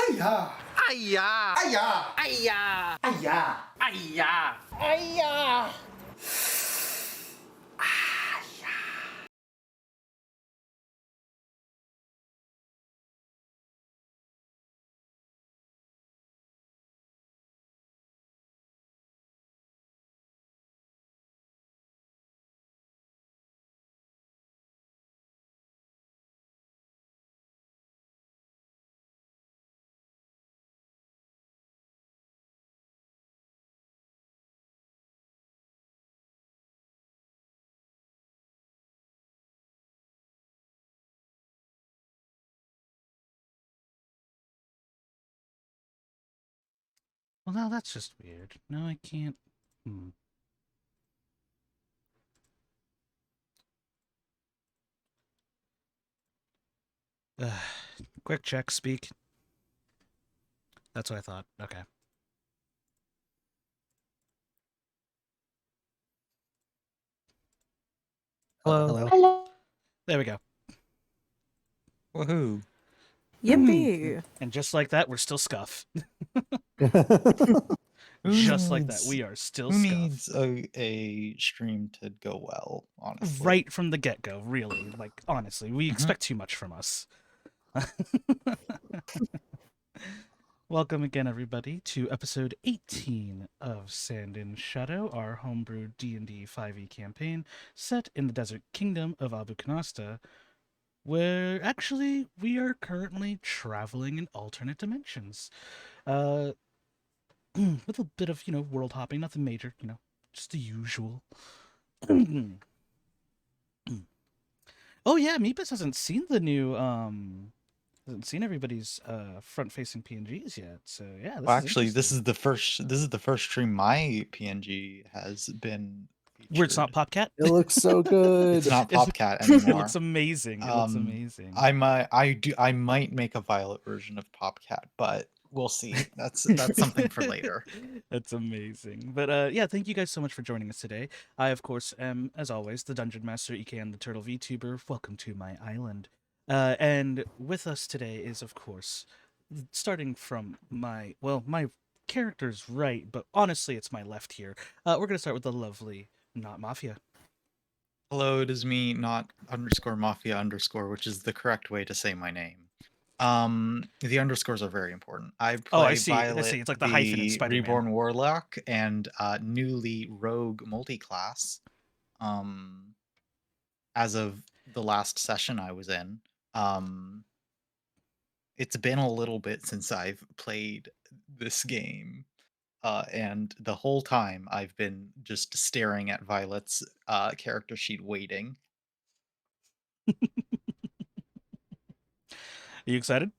Aya! Aya! Aya! Aya! Aya! Aya! Aya! Well, now that's just weird. No, I can't. Quick check, speak. That's what I thought. Okay. Hello. Hello. There we go. Woohoo. Yippee. And just like that, we're still Scuff. Who Just like that, needs- we are still Who Scuff. needs a stream to go well, honestly? Right from the get-go, really. Like, honestly, we Mhm. expect too much from us. Welcome again, everybody, to episode 18 of Sand and Shadow, our homebrew D&D 5e campaign set in the desert kingdom of Abu Kanasta, where actually we are currently traveling in alternate dimensions. With a bit of, world hopping, nothing major, just the usual. Oh yeah, Meepus hasn't seen the new hasn't seen everybody's front-facing PNGs yet. So yeah, Well, actually, this is the first stream my PNG has been featured. where it's not Popcat. It looks so good. It's not It- Popcat It anymore. looks amazing. It looks amazing. I might make a Violet version of Popcat, but we'll see. That's something for later. That's amazing. But yeah, thank you guys so much for joining us today. I, of course, am, as always, the Dungeon Master, EKN, the Turtle VTuber. Welcome to my island. And with us today is, of course, starting from my character's right, but honestly, it's my left here. We're going to start with the lovely Not Mafia. Hello, it is me, not _mafia_, which is the correct way to say my name. The underscores are very important. I play I see. Violet, I see. It's like the hyphen in Spider-Man. Reborn Warlock, and newly Rogue multiclass. As of the last session I was in, it's been a little bit since I've played this game. And the whole time I've been just staring at Violet's character sheet waiting. Are you excited?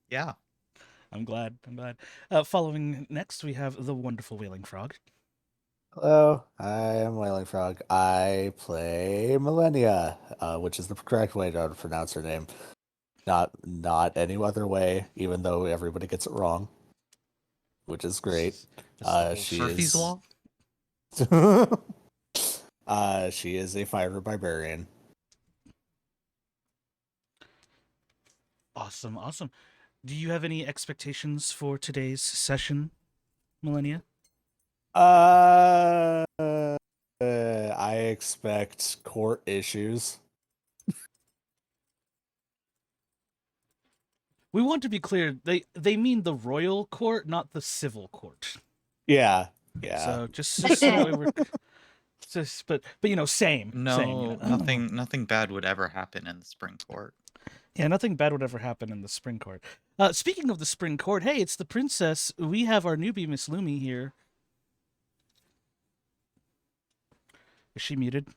Yeah. I'm glad. Following next, we have the wonderful Wailing Frog. Hello, I am Wailing Frog. I play Millennia, which is the correct way to pronounce her name. Not any other way, even though everybody gets it wrong, which is great. She Murphy's is Law? She is a fire barbarian. Awesome. Do you have any expectations for today's session, Millennia? I expect court issues. We want to be clear. They mean the royal court, not the civil court. Yeah. So just so that we're but same. No, same, nothing bad would ever happen in the Spring Court. Yeah, nothing bad would ever happen in the Spring Court. Speaking of the Spring Court, hey, it's the princess. We have our newbie, Miss Lumi, here. Is she muted?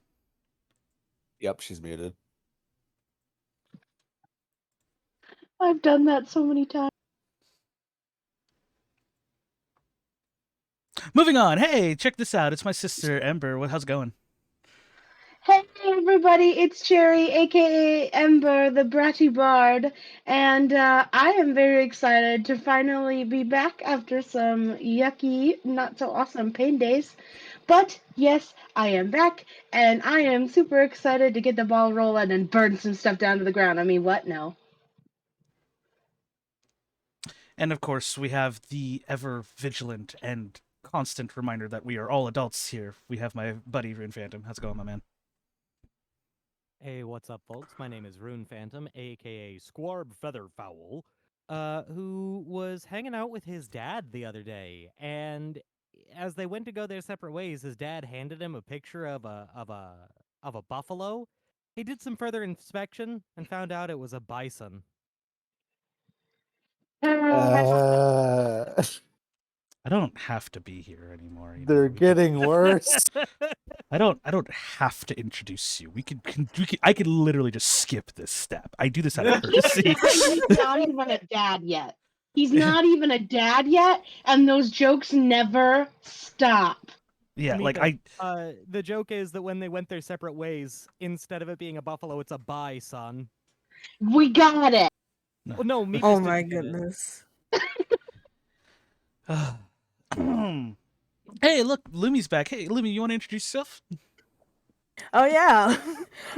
Yep, she's muted. I've done that so many times. Moving on. Hey, check this out. It's my sister, Ember. How's it going? Hey everybody, it's Cherry, aka Ember, the bratty bard, and I am very excited to finally be back after some yucky, not so awesome pain days. But yes, I am back, and I am super excited to get the ball rolling and burn some stuff down to the ground. I mean, what? No. And of course, we have the ever vigilant and constant reminder that we are all adults here. We have my buddy Rune Phantom. How's it going, my man? Hey, what's up, folks? My name is Rune Phantom, aka Squarb Featherfowl, who was hanging out with his dad the other day, and as they went to go their separate ways, his dad handed him a picture of a buffalo. He did some further inspection and found out it was a bison. Uh, I don't have to be here anymore. they're We could- getting worse. I don't have to introduce you. I could literally just skip this step. I do this out of courtesy. He's not even a dad yet. He's not even a dad yet, and those jokes never stop. Yeah, mean, like the joke is that when they went their separate ways, instead of it being a buffalo, it's a bison. We got it. Well, no, Mika Oh my didn't get it. goodness. Hey, look, Lumi's back. Hey, Lumi, you want to introduce yourself? Oh yeah.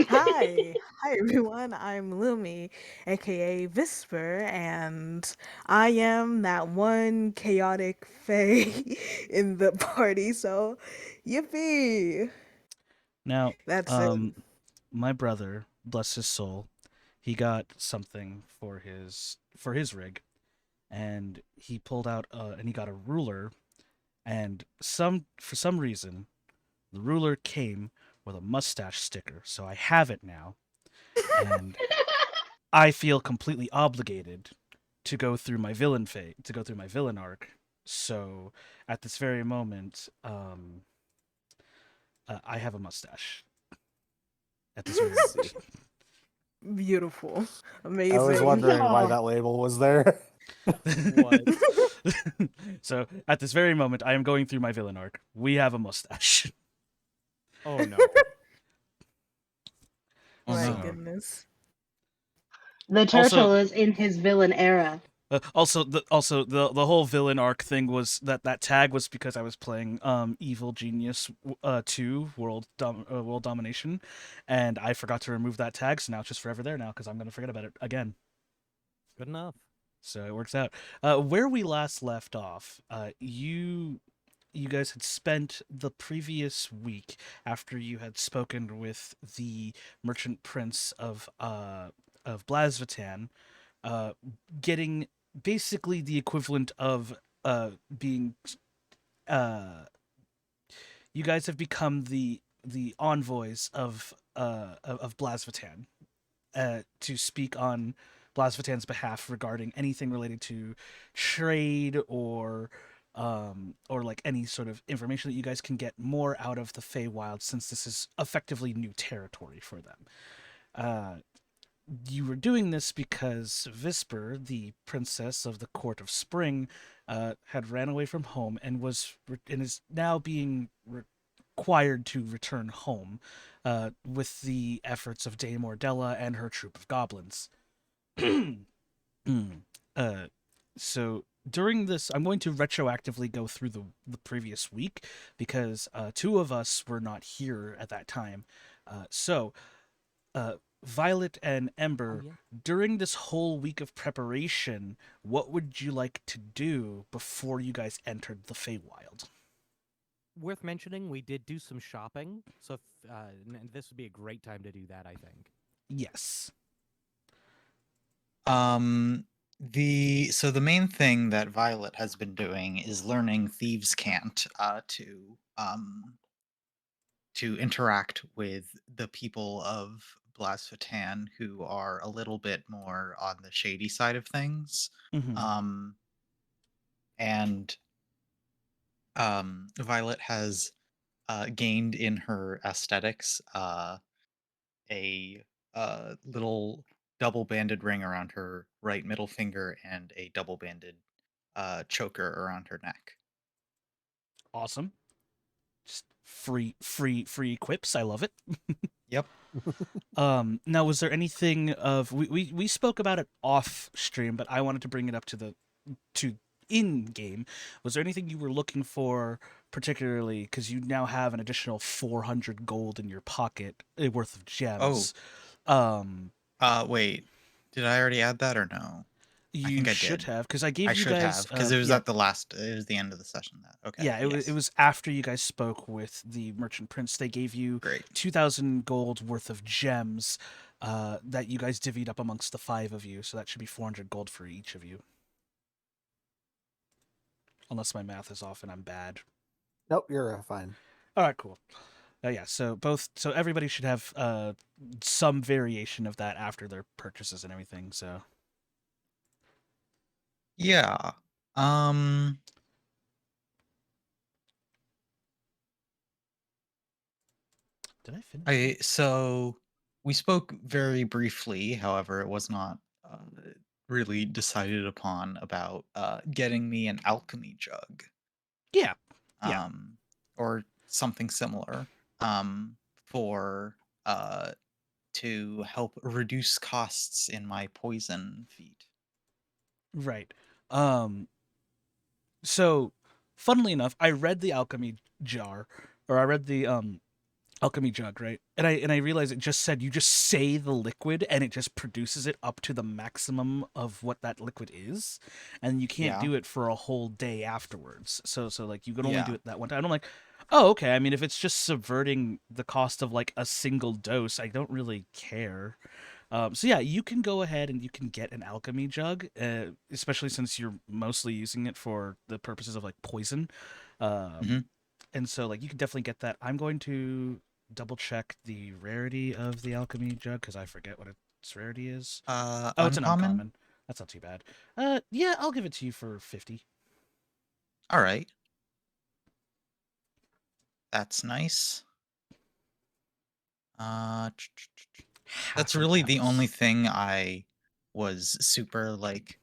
Hi. Hi everyone. I'm Lumi, aka Visper, and I am that one chaotic fae in the party, so yippee. Now, That's it. my brother, bless his soul, he got something for his rig, and he pulled out and he got a ruler, and for some reason, the ruler came with a mustache sticker, so I have it now, and I feel completely obligated to go through my villain arc. So at this very moment, I have a mustache. At this very moment. Beautiful. Amazing. I was wondering why that label was there. What? So at this very moment, I am going through my villain arc. We have a mustache. Oh no. My So- goodness. The turtle is in his villain era. Also, the whole villain arc thing was that tag was because I was playing Evil Genius 2 World Domination, and I forgot to remove that tag, so now it's just forever there now because I'm gonna forget about it again. Good enough. So it works out. Where we last left off, you guys had spent the previous week after you had spoken with the merchant prince of Blasvatan, getting basically the equivalent of being you guys have become the envoys of Blasvatan to speak on Blasvatan's behalf regarding anything related to trade or like any sort of information that you guys can get more out of the Feywild, since this is effectively new territory for them. You were doing this because Visper, the princess of the court of Spring, had ran away from home and is now being required to return home with the efforts of Dame Ordella and her troop of goblins. So during this, I'm going to retroactively go through the previous week because two of us were not here at that time. So Violet and Ember, during this whole week of preparation, what would you like to do before you guys entered the Feywild? Worth mentioning, we did do some shopping, so this would be a great time to do that, I think. Yes. The main thing that Violet has been doing is learning Thieves' Cant to interact with the people of Blasphatan, who are a little bit more on the shady side of things. Mhm. And Violet has gained in her aesthetics a little double-banded ring around her right middle finger and a double-banded choker around her neck. Awesome. Just free quips. I love it. Yep. Now, was there anything of we spoke about it off stream, but I wanted to bring it up to in game. Was there anything you were looking for particularly, because you now have an additional 400 gold in your pocket worth of gems? Wait. Did I already add that or no? You think I should did. have, because I gave I you should guys. have, because it was Yeah, at the last. It was the end of the session. That okay. yeah. It Yes. was after you guys spoke with the merchant prince. They gave you Great. 2,000 gold worth of gems, that you guys divvied up amongst the 5 of you. So that should be 400 gold for each of you. Unless my math is off and I'm bad. Nope, you're fine. All right, cool. Yeah, so everybody should have some variation of that after their purchases and everything. So Yeah. did I finish? So we spoke very briefly. However, it was not really decided upon about getting me an alchemy jug. Yeah, yeah. Or something similar. For to help reduce costs in my poison feat. Right. So, funnily enough, I read the alchemy jar, or I read the alchemy jug, right? And I realized it just said you just say the liquid and it just produces it up to the maximum of what that liquid is, and you can't Yeah. do it for a whole day afterwards. So like you can only Yeah. do it that one time. And I'm like, oh, okay. I mean, if it's just subverting the cost of like a single dose, I don't really care. So yeah, you can go ahead and you can get an alchemy jug, especially since you're mostly using it for the purposes of like poison. Mhm. And so like you can definitely get that. I'm going to double check the rarity of the alchemy jug because I forget what its rarity is. Oh, it's an Uncommon. uncommon. That's not too bad. Yeah, I'll give it to you for 50. All right. That's nice. That's Half an really the ounce. only thing I was super like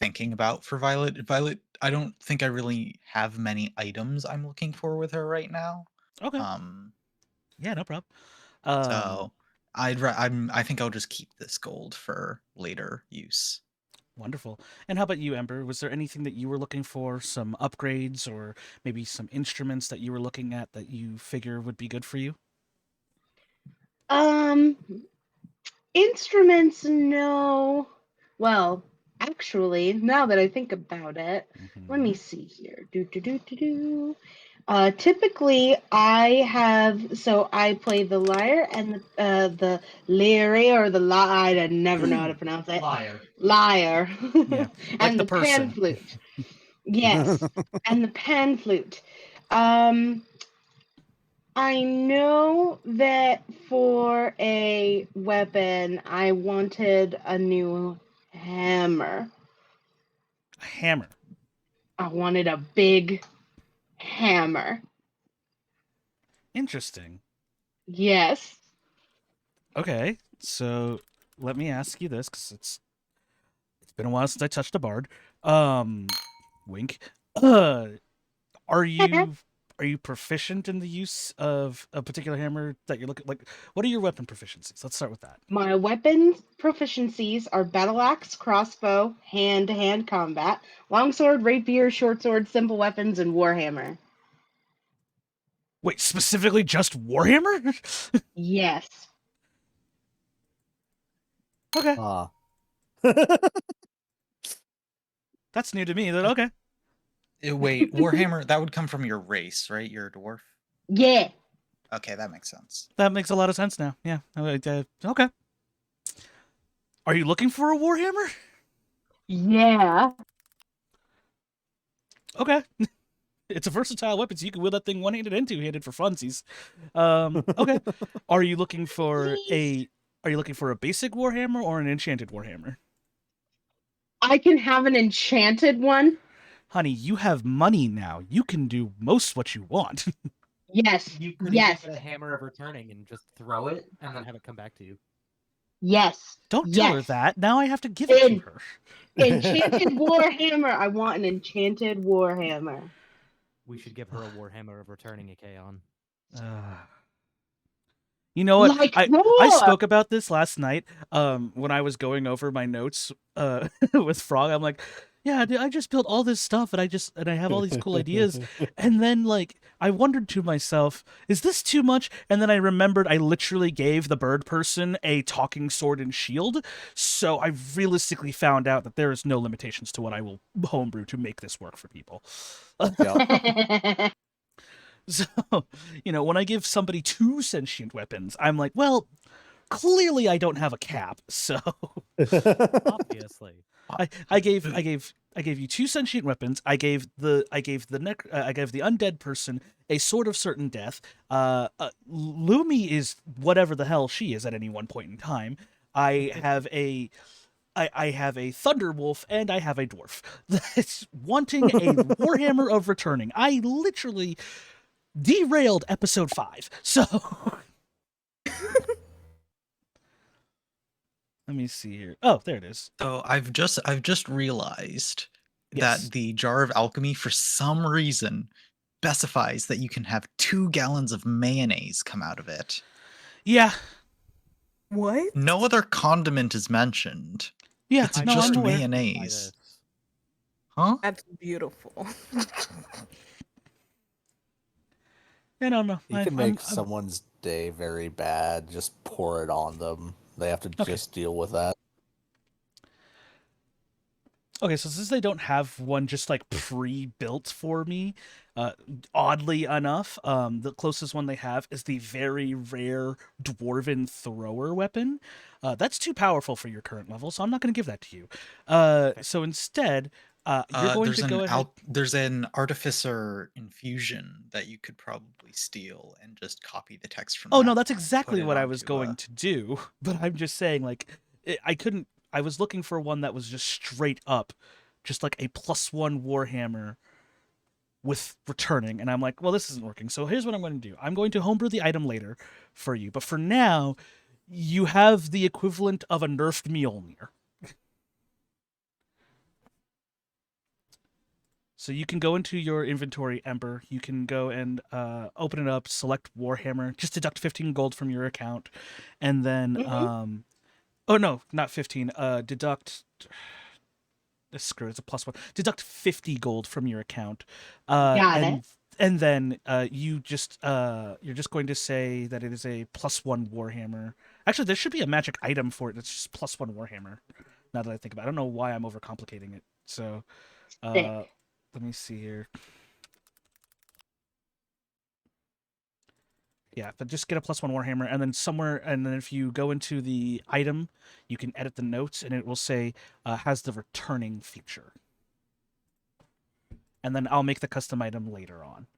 thinking about for Violet. Violet, I don't think I really have many items I'm looking for with her right now. Okay. Um, Yeah, no problem. so I think I'll just keep this gold for later use. Wonderful. And how about you, Ember? Was there anything that you were looking for? Some upgrades or maybe some instruments that you were looking at that you figure would be good for you? Um, Instruments, no. Well, actually, now that I think about it, let me see here. Typically, I play the lyre and the lyre or the lyre. I never know how to pronounce it. Lyre. Yeah, like And the the pan person. flute. Yes, and the pan flute. Um, I know that for a weapon, I wanted a new hammer. A hammer. I wanted a big hammer. Interesting. Yes. Okay, so let me ask you this because it's been a while since I touched a bard. Wink. Are you proficient in the use of a particular hammer that you're looking like? What are your weapon proficiencies? Let's start with that. My weapon proficiencies are battle axe, crossbow, hand-to-hand combat, longsword, rapier, short sword, simple weapons, and warhammer. Wait, specifically just Warhammer? Yes. Okay, Ah. that's new to me. Then okay, Wait, Warhammer, that would come from your race, right? You're a dwarf? Yeah. Okay, that makes sense. that makes a lot of sense now. Yeah. Okay. Are you looking for a Warhammer? Yeah. Okay. It's a versatile weapon, so you can wield that thing one-handed and two-handed for funsies. Okay. Are you looking for Please. a basic Warhammer or an enchanted Warhammer? I can have an enchanted one. Honey, you have money now. You can do most what you want. Yes. You could Yes. even get a hammer of returning and just throw it and then have it come back to you. Yes. Don't tell her Yes. that. Now I have to give it to In- her. Enchanted Warhammer. I want an enchanted Warhammer. We should give her a warhammer of returning a Kaon. You know what? Like I war. spoke about this last night when I was going over my notes with Frog. I'm like, yeah, dude, I just built all this stuff and I have all these cool ideas. And then like I wondered to myself, is this too much? And then I remembered I literally gave the bird person a talking sword and shield. So I realistically found out that there is no limitations to what I will homebrew to make this work for people. Yep. So, when I give somebody 2 sentient weapons, I'm like, well, clearly I don't have a cap. So Obviously. I gave you 2 sentient weapons. I gave the undead person a sword of certain death. Lumi is whatever the hell she is at any one point in time. I have a thunder wolf and I have a dwarf that's wanting a warhammer of returning. I literally derailed episode 5. So let me see here. Oh, there it is. So I've just realized Yes. that the jar of alchemy, for some reason, specifies that you can have 2 gallons of mayonnaise come out of it. Yeah. What? No other condiment is mentioned. Yeah. It's no, just I'm aware. mayonnaise. Huh? That's beautiful. Yeah, no. You can make someone's day very bad. Just pour it on them. They have to just deal with that. Okay, so since they don't have one just like pre-built for me, oddly enough, the closest one they have is the very rare dwarven thrower weapon. That's too powerful for your current level, so I'm not going to give that to you. So instead, you're going to go ahead. There's an artificer infusion that you could probably steal and just copy the text from. Oh no, that that's and put exactly it what I was onto, going to do. But I'm just saying, like, I couldn't. I was looking for one that was just straight up, just like a +1 Warhammer with returning, and I'm like, well, this isn't working. So here's what I'm going to do. I'm going to homebrew the item later for you, but for now, you have the equivalent of a nerfed Mjolnir. So you can go into your inventory, Ember. You can go and open it up, select Warhammer, just deduct 15 gold from your account, and then oh no, not 15. Deduct. Screw it, it's a +1. Deduct 50 gold from your account. Got it. And then you're just going to say that it is a +1 Warhammer. Actually, there should be a magic item for it that's just +1 Warhammer. Now that I think about it, I don't know why I'm overcomplicating it. So, Sick. let me see here. Yeah, but just get a +1 Warhammer, and then if you go into the item, you can edit the notes, and it will say has the returning feature. And then I'll make the custom item later on,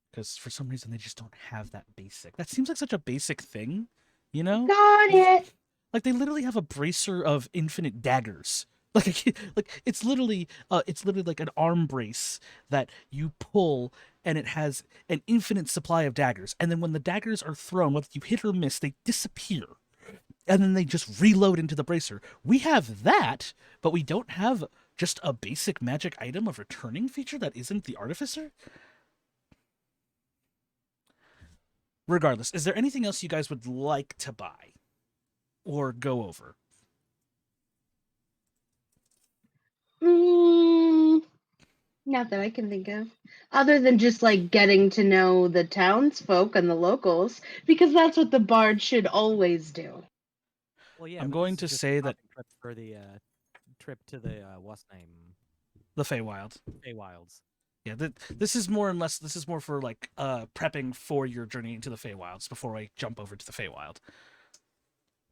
because for some reason they just don't have that basic. That seems like such a basic thing, you know? Got it. Like they literally have a bracer of infinite daggers. Like it's literally like an arm brace that you pull, and it has an infinite supply of daggers. And then when the daggers are thrown, whether you hit or miss, they disappear, and then they just reload into the bracer. We have that, but we don't have just a basic magic item of returning feature that isn't the artificer. Regardless, is there anything else you guys would like to buy or go over? Not that I can think of. Other than just like getting to know the townsfolk and the locals, because that's what the bard should always do. Well, yeah. I'm but going this to is just a say that shopping trip for the trip to the what's name, the Feywild. Feywilds. Yeah, this is more for like prepping for your journey into the Feywilds before I jump over to the Feywild.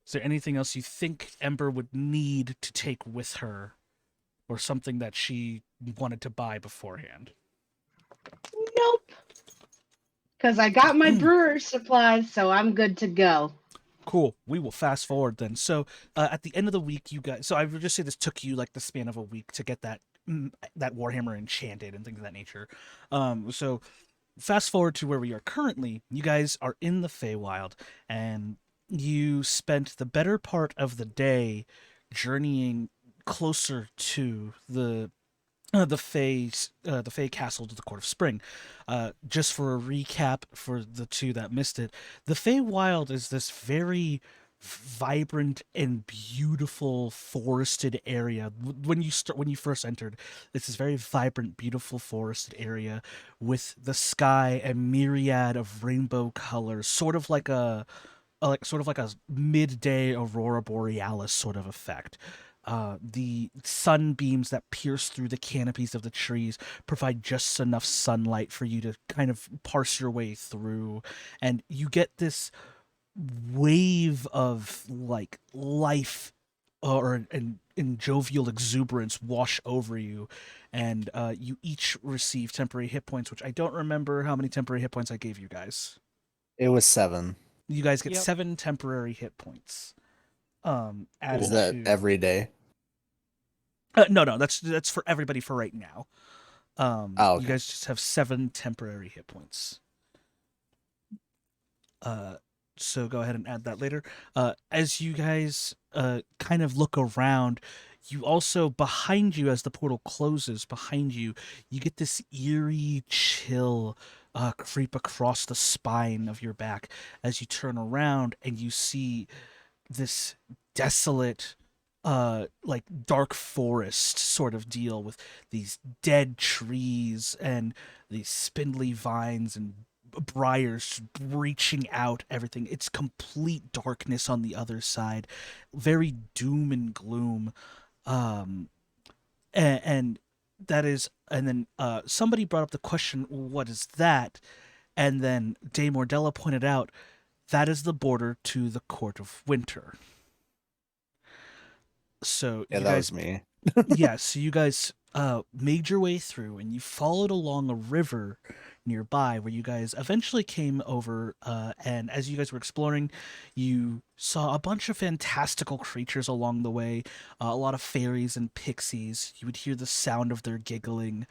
Is there anything else you think Ember would need to take with her, or something that she wanted to buy beforehand? Nope. Because I got my brewer supplies, so I'm good to go. Cool. We will fast forward then. So at the end of the week, you guys. So I would just say this took you like the span of a week to get that Warhammer enchanted and things of that nature. So fast forward to where we are currently. You guys are in the Feywild, and you spent the better part of the day journeying closer to the Fey castle to the Court of Spring. Just for a recap for the two that missed it, the Feywild is this very vibrant and beautiful forested area. When you first entered, it's this very vibrant, beautiful forested area with the sky a myriad of rainbow colors, sort of like a midday aurora borealis sort of effect. The sunbeams that pierce through the canopies of the trees provide just enough sunlight for you to kind of parse your way through, and you get this wave of like life or and jovial exuberance wash over you, and you each receive temporary hit points, which I don't remember how many temporary hit points I gave you guys. It was 7. You guys get Yep. 7 temporary hit points. Added Is that to... every day? No, that's for everybody for right now. Okay. You guys just have 7 temporary hit points. So go ahead and add that later. As you guys kind of look around, you also, behind you, as the portal closes behind you, you get this eerie chill creep across the spine of your back as you turn around and you see this desolate like dark forest sort of deal with these dead trees and these spindly vines and briars reaching out everything. It's complete darkness on the other side, very doom and gloom. And that is, and then somebody brought up the question, what is that? And then Dame Mordella pointed out that is the border to the Court of Winter. So Yeah, you that guys, was me. yeah, so you guys made your way through and you followed along a river nearby where you guys eventually came over, and as you guys were exploring, you saw a bunch of fantastical creatures along the way, a lot of fairies and pixies. You would hear the sound of their giggling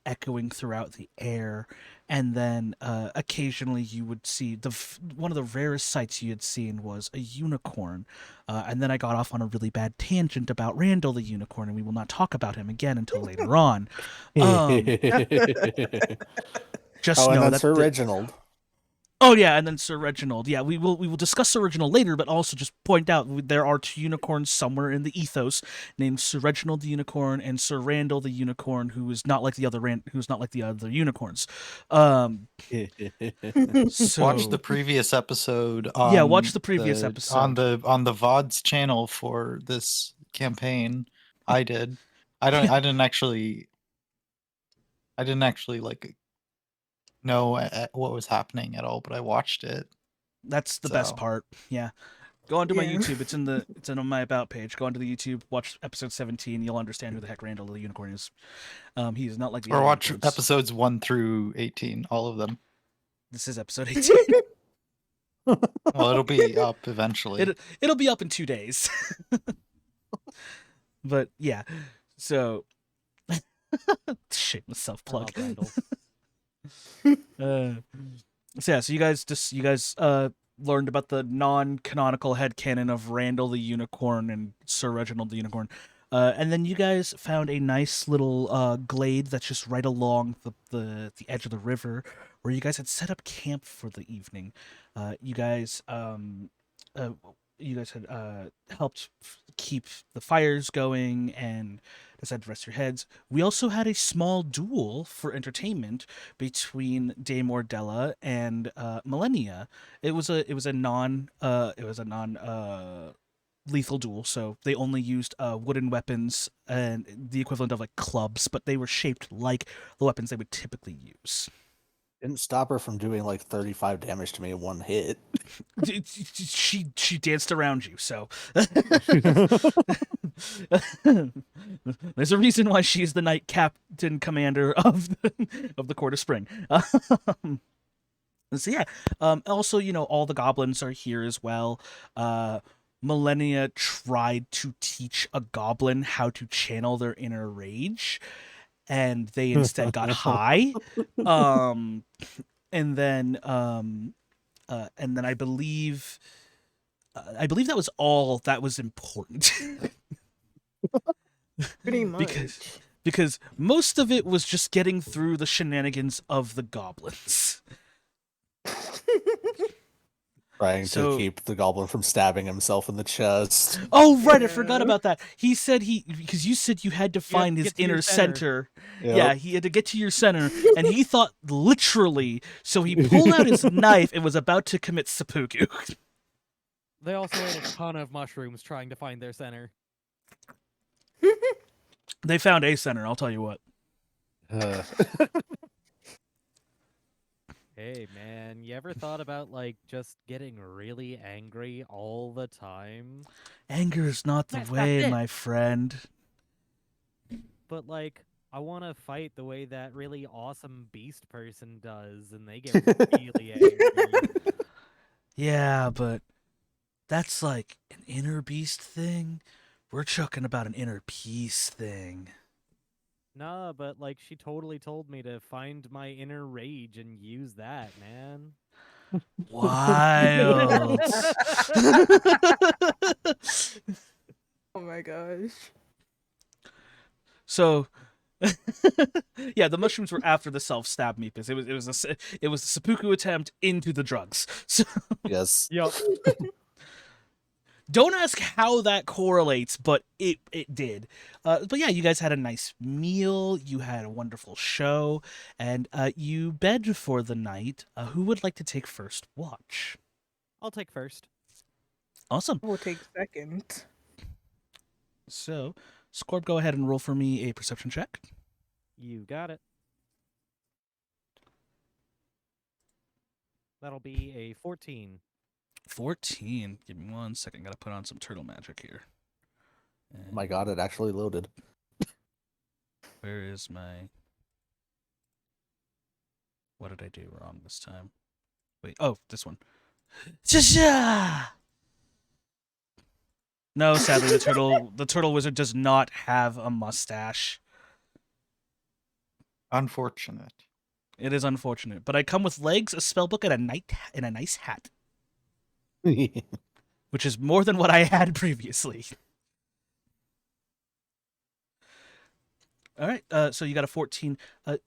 echoing throughout the air, and then occasionally you would see one of the rarest sights you had seen was a unicorn. And then I got off on a really bad tangent about Randall the unicorn, and we will not talk about him again until later on. Just Oh, and know that's that Sir Reginald. Oh yeah, and then Sir Reginald. Yeah, we will discuss Sir Reginald later, but also just point out there are 2 unicorns somewhere in the ethos named Sir Reginald the unicorn and Sir Randall the unicorn, who is not like the other unicorns. So Watch the previous episode on yeah, watch the previous episode on the VOD's channel for this campaign. I did. I didn't actually like know what was happening at all, but I watched it. That's the best So. part. Yeah. Go onto my Yeah. YouTube. It's on my about page. Go onto the YouTube, watch episode 17. You'll understand who the heck Randall the unicorn is. He is not like the Or other watch unicorns. episodes 1 through 18, all of them. This is episode 18. Well, it'll be up eventually. It'll be up in 2 days. But yeah, so shameless self I love plug. Randall. So yeah, so you guys learned about the non-canonical headcanon of Randall the Unicorn and Sir Reginald the Unicorn. And then you guys found a nice little glade that's just right along the edge of the river where you guys had set up camp for the evening. You guys had helped keep the fires going and decided to rest your heads. We also had a small duel for entertainment between Dame Mordella and Millennia. It was a non lethal duel, so they only used wooden weapons and the equivalent of like clubs, but they were shaped like the weapons they would typically use. Didn't stop her from doing like 35 damage to me in one hit. She danced around you, so there's a reason why she's the knight captain commander of the Court of Spring. So yeah, also all the goblins are here as well. Millennia tried to teach a goblin how to channel their inner rage, and they instead got high. And then I believe that was all that was important. Pretty much. because most of it was just getting through the shenanigans of the goblins. Trying to So, keep the goblin from stabbing himself in the chest. oh right, I forgot Yeah. about that. He said because you said you had to You have find to his get to your inner center. center. Yep. Yeah, he had to get to your center, and he thought literally. So he pulled out his knife and was about to commit seppuku. They also ate a ton of mushrooms trying to find their center. They found a center. I'll tell you what. Uh, Hey man, you ever thought about like just getting really angry all the time? Anger is not the That's way, it. my friend. But like, I want to fight the way that really awesome beast person does, and they get really angry. Yeah, but that's like an inner beast thing. We're talking about an inner peace thing. Nah, but like she totally told me to find my inner rage and use that, man. Wild. Oh my gosh. So, yeah, the mushrooms were after the self stab me because it was a seppuku attempt into the drugs. So yes. Yup. don't ask how that correlates, but it did. But yeah, you guys had a nice meal. You had a wonderful show, and you bed for the night. Who would like to take first watch? I'll take first. Awesome. We'll take second. So, Scorb, go ahead and roll for me a perception check. You got it. That'll be a 14. 14. Give me 1 second. Gotta put on some turtle magic here. Oh my god, it actually loaded. Where is my... What did I do wrong this time? Wait, oh, this one. Sha-sha! No, sadly, the turtle wizard does not have a mustache. Unfortunate. It is unfortunate, but I come with legs, a spellbook, and a nice hat, which is more than what I had previously. All right, so you got a 14.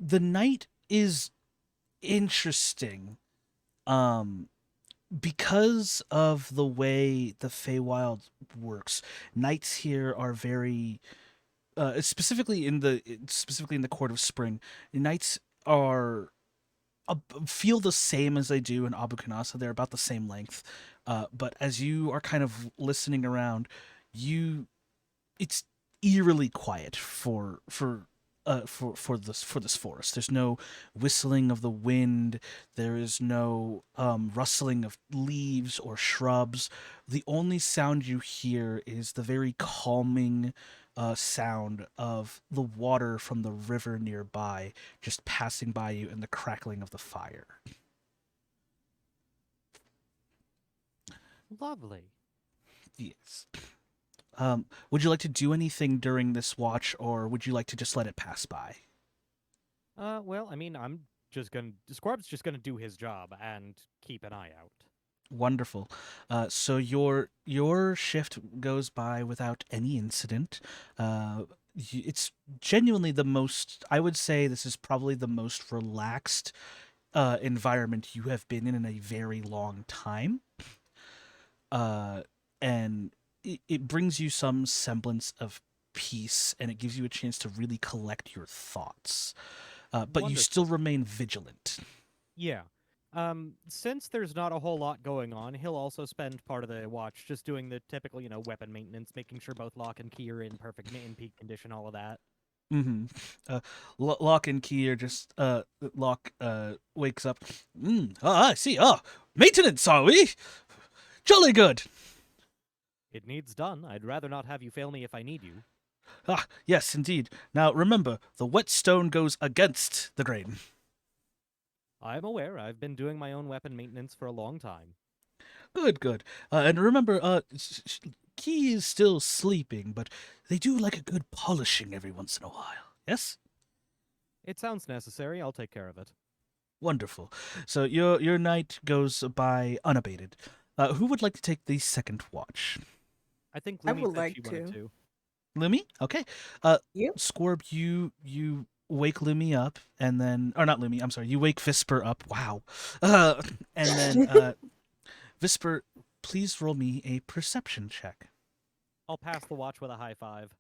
The night is interesting, because of the way the Feywild works. Nights here are very, specifically in the Court of Spring. Nights are feel the same as they do in Abu Kanasa. They're about the same length, but as you are kind of listening around, it's eerily quiet for this forest. There's no whistling of the wind. There is no rustling of leaves or shrubs. The only sound you hear is the very calming sound of the water from the river nearby just passing by you and the crackling of the fire. Lovely. Yes. Would you like to do anything during this watch, or would you like to just let it pass by? Well, I mean, Squarb's just gonna do his job and keep an eye out. Wonderful. So your shift goes by without any incident. It's genuinely the most. I would say this is probably the most relaxed environment you have been in a very long time. And it brings you some semblance of peace, and it gives you a chance to really collect your thoughts. But you Wonderful. still remain vigilant. Yeah. Since there's not a whole lot going on, he'll also spend part of the watch just doing the typical, weapon maintenance, making sure both lock and key are in in peak condition, all of that. Mm-hmm. Locke and Key are just Locke wakes up. I see. Maintenance, are we? Jolly good. It needs done. I'd rather not have you fail me if I need you. Yes, indeed. Now remember, the whetstone goes against the grain. I'm aware. I've been doing my own weapon maintenance for a long time. Good. And remember, Key is still sleeping, but they do like a good polishing every once in a while. Yes? It sounds necessary. I'll take care of it. Wonderful. So your night goes by unabated. Who would like to take the second watch? I think I Lumi would said like she wanted to. to. Lumi? Okay. Yep. Scorb, you wake Lumi up, and then, or not Lumi, I'm sorry, you wake Visper up. Wow. And then Visper, please roll me a perception check. I'll pass the watch with a high five.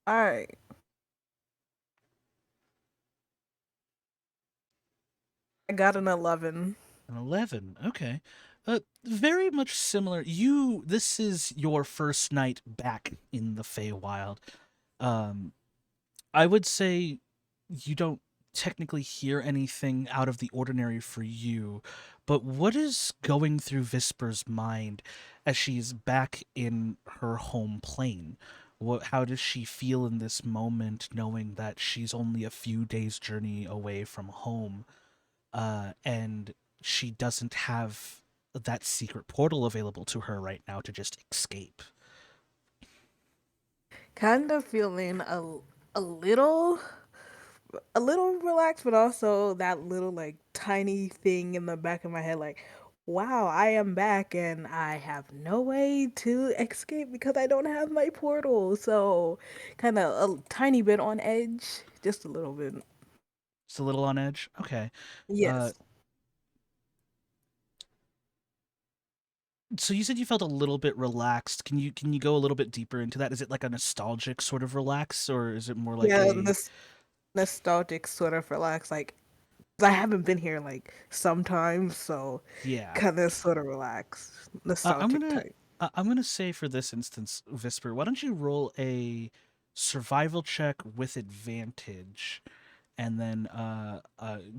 All right. I got an 11. An 11. Okay. Very much similar. This is your first night back in the Feywild. I would say you don't technically hear anything out of the ordinary for you, but what is going through Visper's mind as she's back in her home plane? How does she feel in this moment, knowing that she's only a few days' journey away from home, and she doesn't have that secret portal available to her right now to just escape? Kind of feeling a little a little relaxed, but also that little like tiny thing in the back of my head like, wow, I am back and I have no way to escape because I don't have my portal. So kind of a tiny bit on edge, just a little bit. It's a little on edge. Okay. Yes. So you said you felt a little bit relaxed. Can you go a little bit deeper into that? Is it like a nostalgic sort of relax, or is it more like Yeah, a nostalgic sort of relax. Like I haven't been here like sometimes, so yeah? kind of sort of relaxed, I'm nostalgic gonna type. I'm gonna say for this instance, Visper, why don't you roll a survival check with advantage, and then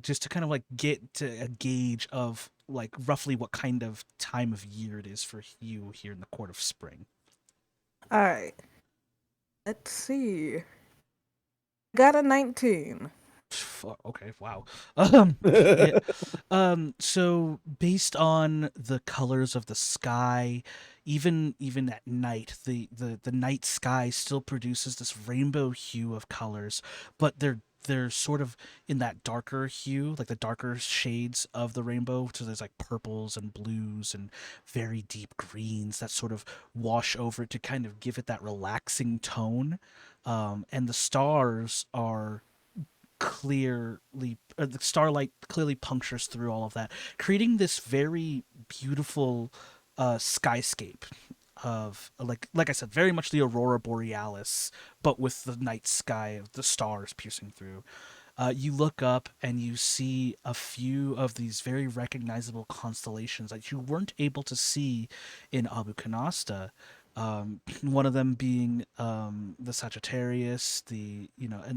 just to kind of like get to a gauge of like roughly what kind of time of year it is for you here in the Court of Spring. All right, let's see. Got a 19. Okay, wow. Yeah. So based on the colors of the sky, even at night, the night sky still produces this rainbow hue of colors, but they're sort of in that darker hue, like the darker shades of the rainbow. So there's like purples and blues and very deep greens that sort of wash over it to kind of give it that relaxing tone. And the stars are the starlight clearly punctures through all of that, creating this very beautiful skyscape of like I said, very much the aurora borealis, but with the night sky of the stars piercing through. You look up and you see a few of these very recognizable constellations that you weren't able to see in Abu Kanasta. One of them being the Sagittarius, and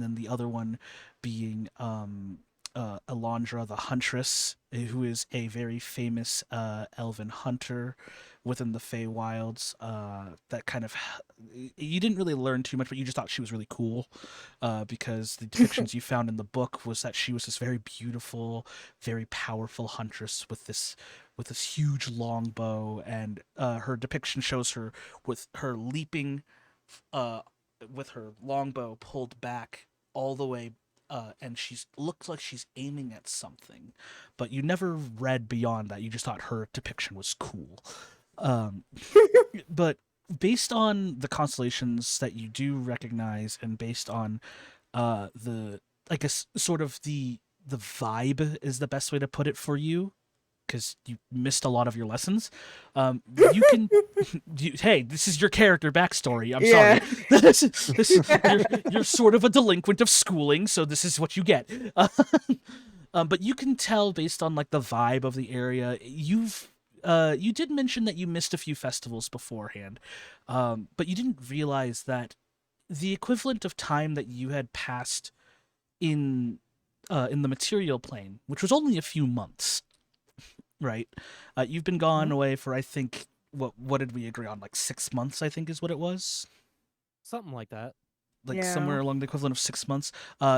then the other one being Alondra the Huntress, who is a very famous elven hunter within the Feywilds. That kind of you didn't really learn too much, but you just thought she was really cool, because the depictions you found in the book was that she was this very beautiful, very powerful huntress with this huge long bow, and her depiction shows her with her leaping, uh, with her longbow pulled back all the way, and she's looks like she's aiming at something, but you never read beyond that. You just thought her depiction was cool. Um, but based on the constellations that you do recognize, and based on the I guess sort of the vibe is the best way to put it for you, because you missed a lot of your lessons. You can, hey, this is your character backstory. I'm Yeah. sorry. You're sort of a delinquent of schooling, so this is what you get. But you can tell based on like the vibe of the area. You did mention that you missed a few festivals beforehand, but you didn't realize that the equivalent of time that you had passed in in the material plane, which was only a few months, right? You've been gone away for, I think, what did we agree on? Like 6 months, I think is what it was. Something like that. Like Yeah. somewhere along the equivalent of 6 months.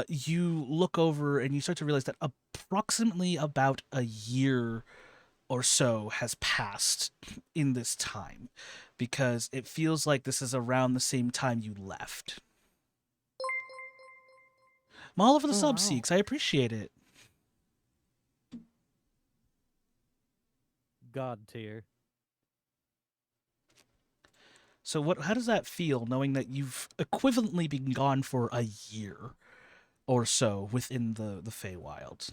You look over and you start to realize that approximately about a year or so has passed in this time, because it feels like this is around the same time you left. Mahalo for the Oh, sub, wow. Seeks. I appreciate it. God tier. So how does that feel, knowing that you've equivalently been gone for a year or so within the Feywild?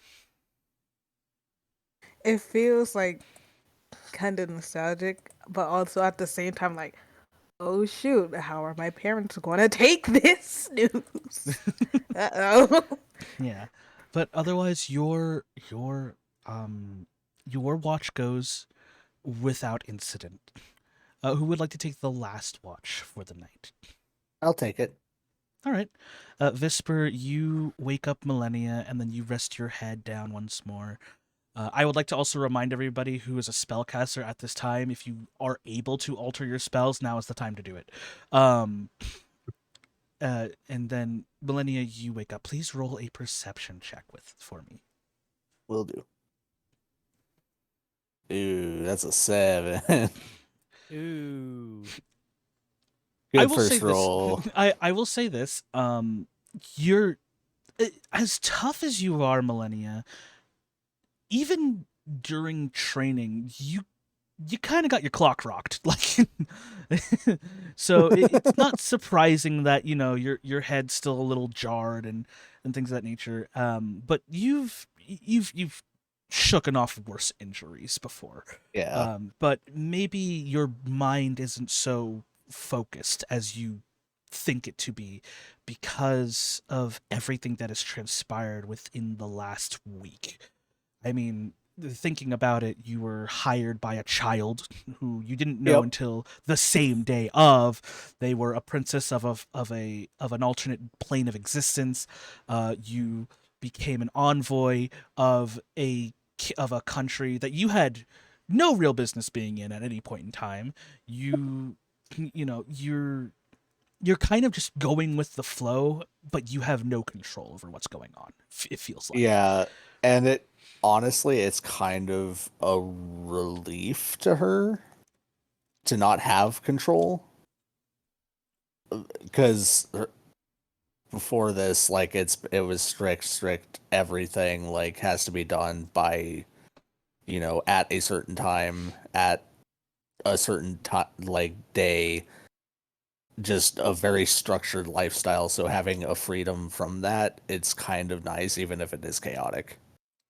It feels like kind of nostalgic, but also at the same time, like, oh shoot, how are my parents going to take this news? Uh-oh. Yeah, but otherwise, your watch goes without incident. Who would like to take the last watch for the night? I'll take it. All right. Visper, you wake up Millennia and then you rest your head down once more. I would like to also remind everybody who is a spellcaster at this time, if you are able to alter your spells, now is the time to do it. And then Millennia, you wake up. Please roll a perception check for me. Will do. Ooh, that's a 7. Ooh. I Good will say first roll. this. I will say this. You're as tough as you are, Millennia. Even during training, you kind of got your clock rocked, like. So it's not surprising that your head's still a little jarred and things of that nature. But you've shooken off worse injuries before. Yeah. But maybe your mind isn't so focused as you think it to be because of everything that has transpired within the last week. I mean, thinking about it, you were hired by a child who you didn't know Yep. until the same day of. They were a princess of an alternate plane of existence. You became an envoy of a country that you had no real business being in at any point in time. You're kind of just going with the flow, but you have no control over what's going on. It feels like. Yeah. And it's kind of a relief to her to not have control. Because before this, like, it was strict, everything, like, has to be done by, at a certain time, at a certain like, day, just a very structured lifestyle. So having a freedom from that, it's kind of nice, even if it is chaotic.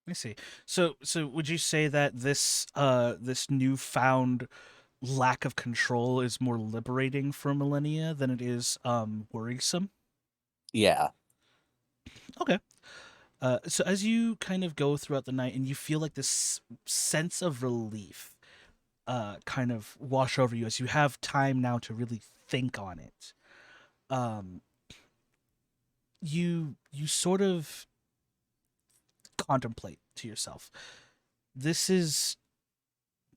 I see. So would you say that this newfound lack of control is more liberating for Millennia than it is worrisome? Yeah. Okay. So as you kind of go throughout the night and you feel like this sense of relief kind of wash over you as you have time now to really think on it. You sort of contemplate to yourself. This is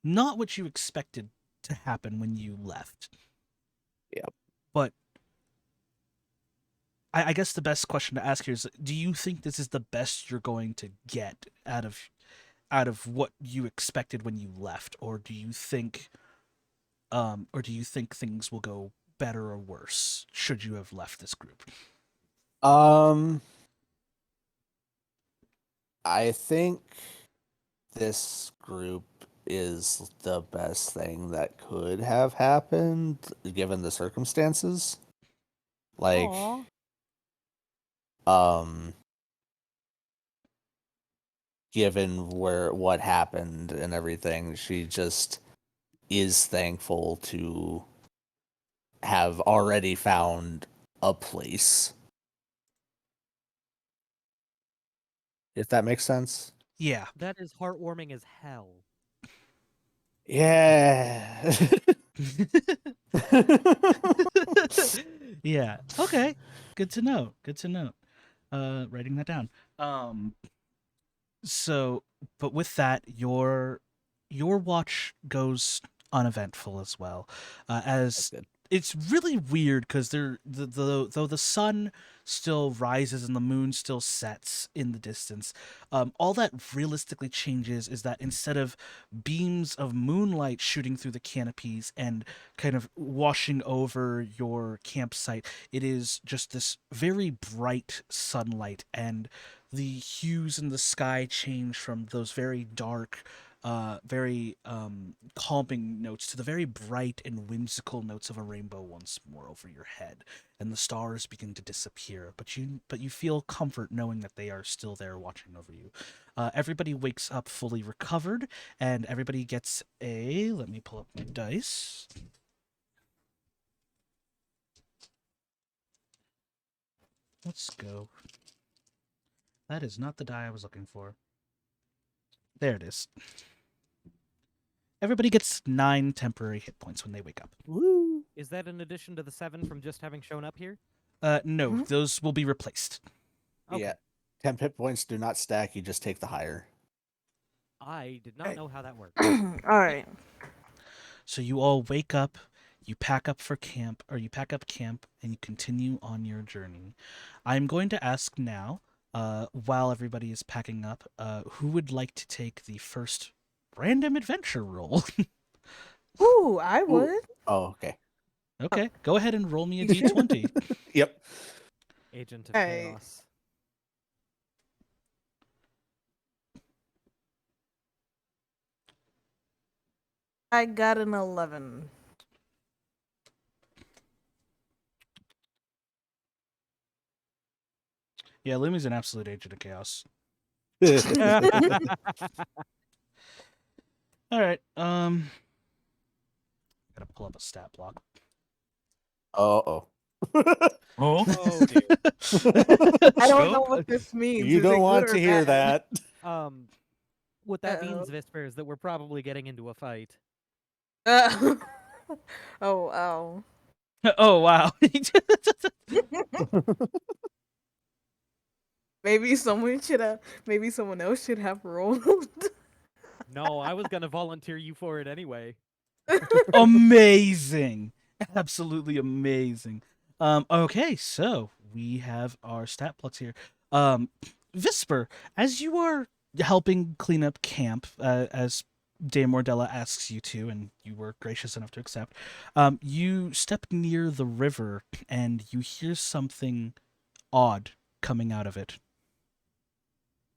not what you expected to happen when you left. Yep. But I guess the best question to ask here is: do you think this is the best you're going to get out of what you expected when you left, or do you think things will go better or worse should you have left this group? I think this group is the best thing that could have happened given the circumstances. Like, Aw. given what happened and everything, she just is thankful to have already found a place. If that makes sense. Yeah. That is heartwarming as hell. Yeah. Yeah. Okay. Good to know. Writing that down. So, but with that, your watch goes uneventful as well. That's As good. it's really weird because though the sun still rises and the moon still sets in the distance, all that realistically changes is that instead of beams of moonlight shooting through the canopies and kind of washing over your campsite, it is just this very bright sunlight, and the hues in the sky change from those very dark very calming notes to the very bright and whimsical notes of a rainbow once more over your head, and the stars begin to disappear. But you feel comfort knowing that they are still there watching over you. Everybody wakes up fully recovered, and everybody gets a. Let me pull up my dice. Let's go. That is not the die I was looking for. There it is. Everybody gets 9 temporary hit points when they wake up. Woo! Is that in addition to the 7 from just having shown up here? No, Mhm. those will be replaced. Okay. Yeah. 10 hit points do not stack. You just take the higher. I did not Right. know how that worked. All right. So you all wake up, you pack up for camp, or you pack up camp, and you continue on your journey. I'm going to ask now, while everybody is packing up, who would like to take the first random adventure roll? Ooh, I Ooh. would. Oh, okay. Okay, go ahead and roll me a You should. d20. Yep. Agent of Hey. Chaos. I got an 11. Yeah, Lumi's an absolute agent of chaos. All right, gotta pull up a stat block. Oh. Oh, Oh dear. I don't know what this means. You Is don't it want good to or hear bad? that. What that Uh-oh. means, Visper, is that we're probably getting into a fight. Oh, oh. Oh wow. Maybe someone should have. Maybe someone else should have rolled. No, I was gonna volunteer you for it anyway. Amazing. Absolutely amazing. Okay, so we have our stat blocks here. Visper, as you are helping clean up camp, as Dame Mordella asks you to, and you were gracious enough to accept, you step near the river and you hear something odd coming out of it.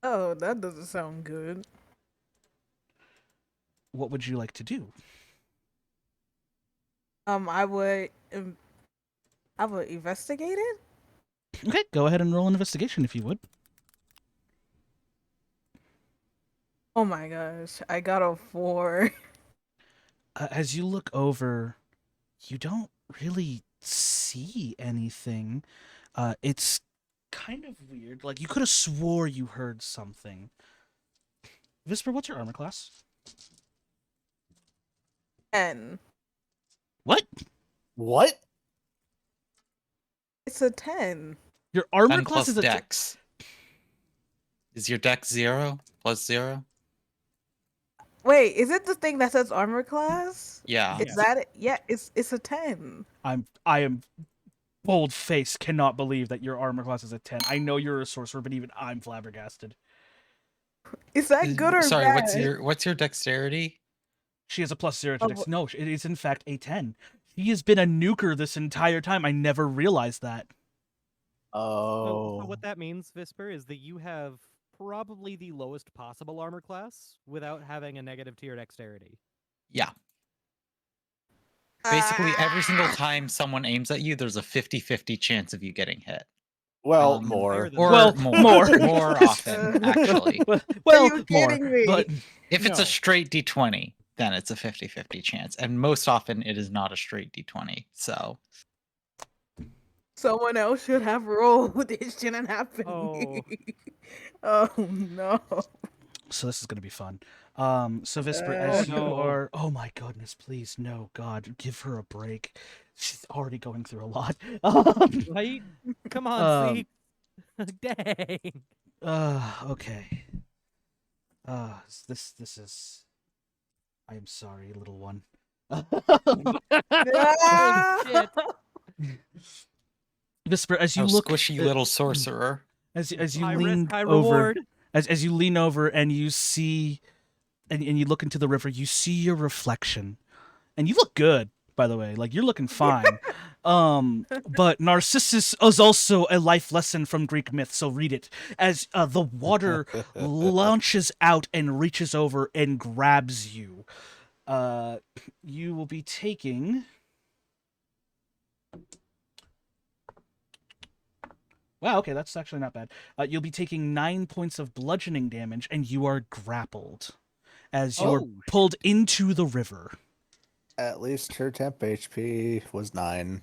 Oh, that doesn't sound good. What would you like to do? I would. I would investigate it. Okay, go ahead and roll an investigation if you would. Oh my gosh, I got a 4. As you look over, you don't really see anything. It's kind of weird. Like, you could have swore you heard something. Visper, what's your armor class? 10. What? What? It's a 10. Your armor 10 class plus is a dex. Is your dex 0 plus 0? Wait, is it the thing that says armor class? Yeah. Is that it? Yeah, it's a 10. I am bold face cannot believe that your armor class is a 10. I know you're a sorcerer, but even I'm flabbergasted. Is that good or Sorry, bad? what's your dexterity? She has a +0 to Oh, dex. No, it is in fact a 10. She has been a nuker this entire time. I never realized that. So Oh. what that means, Visper, is that you have probably the lowest possible armor class without having a negative tier dexterity. Yeah. Basically, every single Ah. time someone aims at you, there's a 50-50 chance of you getting hit. Well, Um, more. higher than Or Well, more. more. More often, actually. Well, you more. kidding me? But If it's No. a straight d20, then it's a 50-50 chance. And most often, it is not a straight d20. So, Someone else should have rolled. It shouldn't happen. Oh. Oh no. so this is gonna be fun. So Visper, Oh, as you no. are, oh my goodness, please, no, God, give her a break. She's already going through a lot. Right? Come on, Um, see? Dang. Okay. This is. I am sorry, little one. Ah! Shit. Visper, as you oh, look, squishy little sorcerer. as you High lean risk, high over, reward. as you lean over and you see, and you look into the river, you see your reflection, and you look good, by the way. Like, you're looking fine. But Narcissus is also a life lesson from Greek myth, so read it. As the water launches out and reaches over and grabs you. You will be taking... Wow, okay, that's actually not bad. You'll be taking 9 points of bludgeoning damage, and you are grappled as you are pulled into the river. At least her temp HP was 9.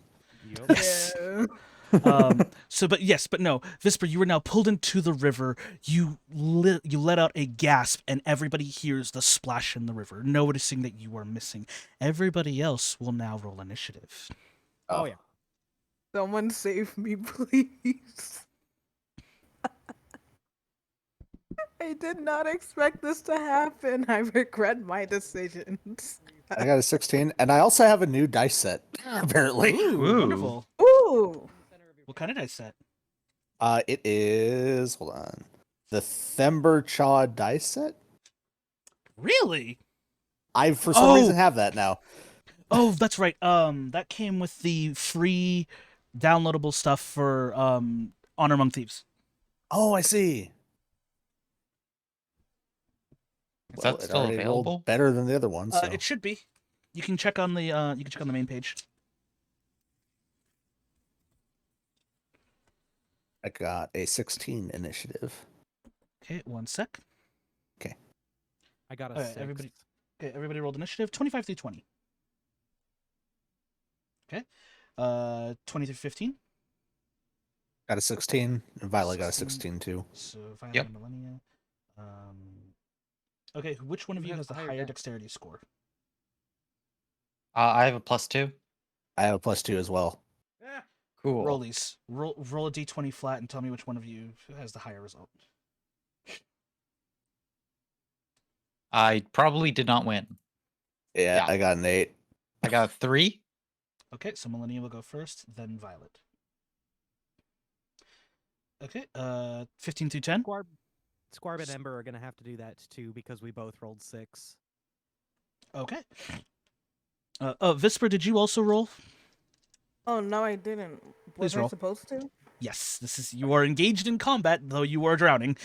Yes. Yeah. But no, Visper, you are now pulled into the river. You let out a gasp, and everybody hears the splash in the river, noticing that you are missing. Everybody else will now roll initiative. Oh, yeah. Someone save me, please. I did not expect this to happen. I regret my decisions. I got a 16, and I also have a new dice set, apparently. Ooh, wonderful. Ooh. What kind of dice set? It is, hold on, the Thember Chaw dice set. Really? I, for some reason, have that now. Oh, that's right. That came with the free downloadable stuff for Honor Among Thieves. Oh, I see. Is that it still already rolled available? better than the other one. So. It should be. You can check on the main page. I got a 16 initiative. Okay, 1 sec. Okay. I got a 6. Everybody rolled initiative. 25 through 20. Okay. 20 through 15. Got a 16, and Violet got a 16 too. So Violet Yep. and Millennia. Okay, which one of you has the higher dexterity score? I have a +2. I have a +2 as well. Cool. Roll these. Roll a d20 flat and tell me which one of you has the higher result. I probably did not win. Yeah, I got an 8. I got a 3. Okay, so Millennia will go first, then Violet. Okay, 15 through 10. Squarb and Ember are going to have to do that too because we both rolled 6. Okay. Visper, did you also roll? Oh no, I didn't. Please Was I roll. supposed to? Yes, you are engaged in combat, though you are drowning.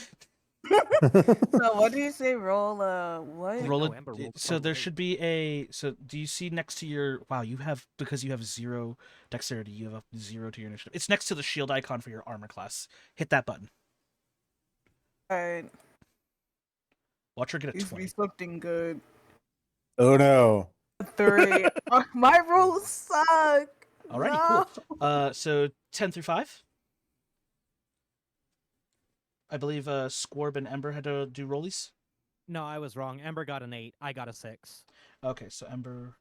So what do you say? Roll what? Roll no, it. Ember rolled So there 8. should be a. So do you see next to your? Wow, you have, because you have 0 dexterity. You have a 0 to your initiative. It's next to the shield icon for your armor class. Hit that button. Alright. Watch her get a Gives 20. me something good. Oh no. 3. Oh, my rolls suck. Alrighty, No. cool. So 10 through 5. I believe Squarb and Ember had to do rollies. No, I was wrong. Ember got an 8. I got a 6. Okay, so Ember.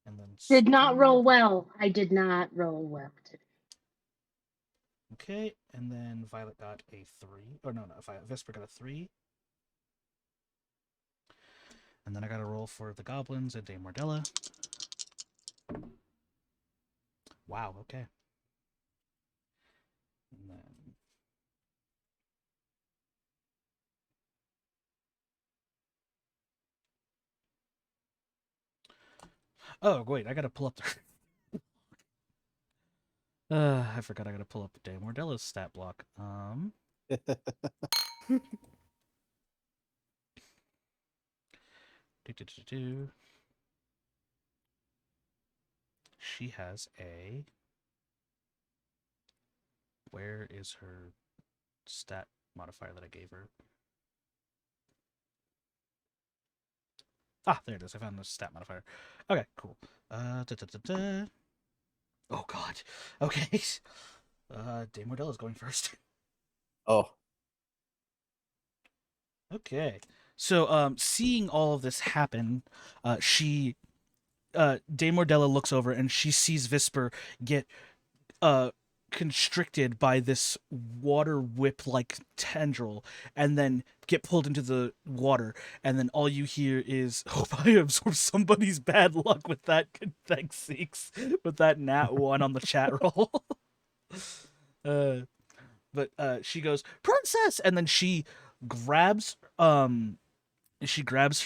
And then Did not Squarb. roll well. I did not roll well today. Okay, and then Violet got a 3. Or no, Vesper got a 3. And then I got a roll for the goblins and Dame Mordella. Wow, okay. And then... Oh, wait, I gotta pull up the... I forgot I gotta pull up Dame Mordella's stat block. She has a... Where is her stat modifier that I gave her? Ah, there it is. I found the stat modifier. Okay, cool. Oh god. Okay. Dame Mordella is going first. Oh. Okay. So, seeing all of this happen, Dame Mordella looks over and she sees Visper get constricted by this water whip-like tendril and then get pulled into the water, and then all you hear is, "Hope I absorb somebody's bad luck with that." Thanks, Seeks, with that nat 1 on the chat roll. But she goes, "Princess!" and then she grabs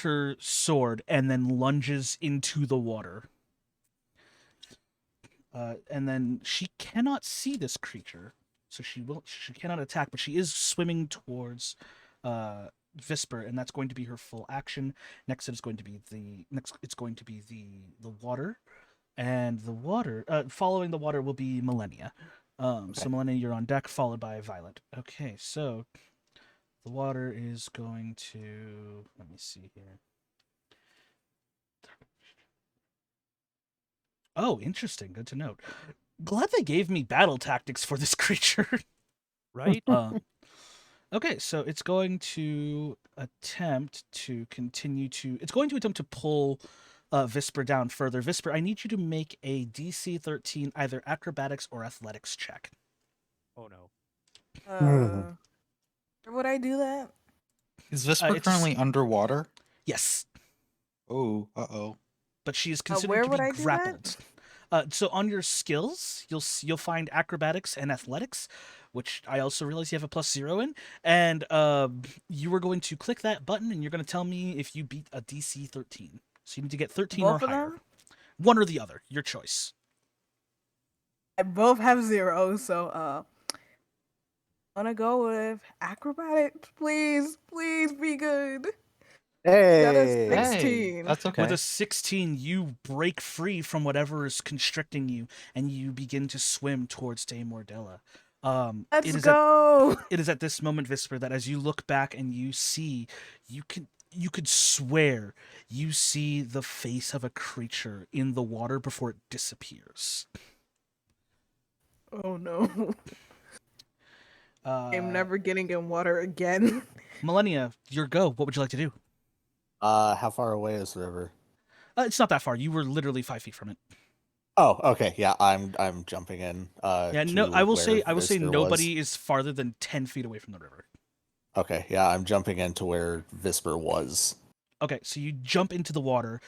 her sword and then lunges into the water. And then she cannot see this creature, so she cannot attack, but she is swimming towards Visper, and that's going to be her full action. Next it's going to be the water, and the water following the water will be Millennia. So Millennia, you're on deck, followed by Violet. Okay, so the water is going to, let me see here. Oh, interesting. Good to note. Glad they gave me battle tactics for this creature. Right? Okay, so it's going to attempt to pull Visper down further. Visper, I need you to make a DC 13 either acrobatics or athletics check. Oh no. Where would I do that? Is Visper It's currently underwater? yes, Oh, uh-oh. but she is where considered to would be I do that? grappled. So on your skills, you'll find acrobatics and athletics, which I also realize you have a +0 in, and you are going to click that button, and you're going to tell me if you beat a DC 13. So you need to get 13 Both or of higher. them? One or the other, your choice. I both have 0, so I'm gonna go with acrobatics. Please be good. Got a Hey. Hey, 16. that's okay. With a 16, you break free from whatever is constricting you, and you begin to swim towards Dame Mordella. Let's go. It is at this moment, Visper, that as you look back and you see, you could swear you see the face of a creature in the water before it disappears. Oh no. I'm Uh, never getting in water again. Millennia, your go. What would you like to do? How far away is the river? It's not that far. You were literally 5 feet from it. Oh, okay. Yeah, I'm jumping in. Yeah, no. To I will where say Visper nobody was. is farther than 10 feet away from the river. Okay, yeah, I'm jumping into where Visper was. Okay, so you jump into the water,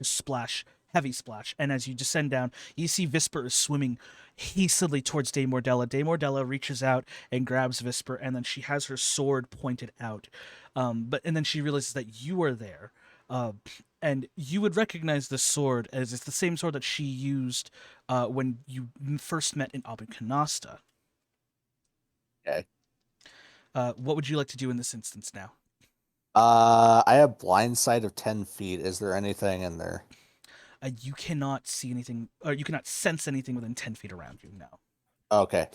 splash, heavy splash, and as you descend down, you see Visper is swimming hastily towards Dame Mordella. Dame Mordella reaches out and grabs Visper, and then she has her sword pointed out. And then she realizes that you are there, and you would recognize the sword as it's the same sword that she used when you first met in Abu Kanasta. Okay. What would you like to do in this instance now? I have blind sight of 10 feet. Is there anything in there? You cannot see anything, or you cannot sense anything within 10 feet around you now. Okay.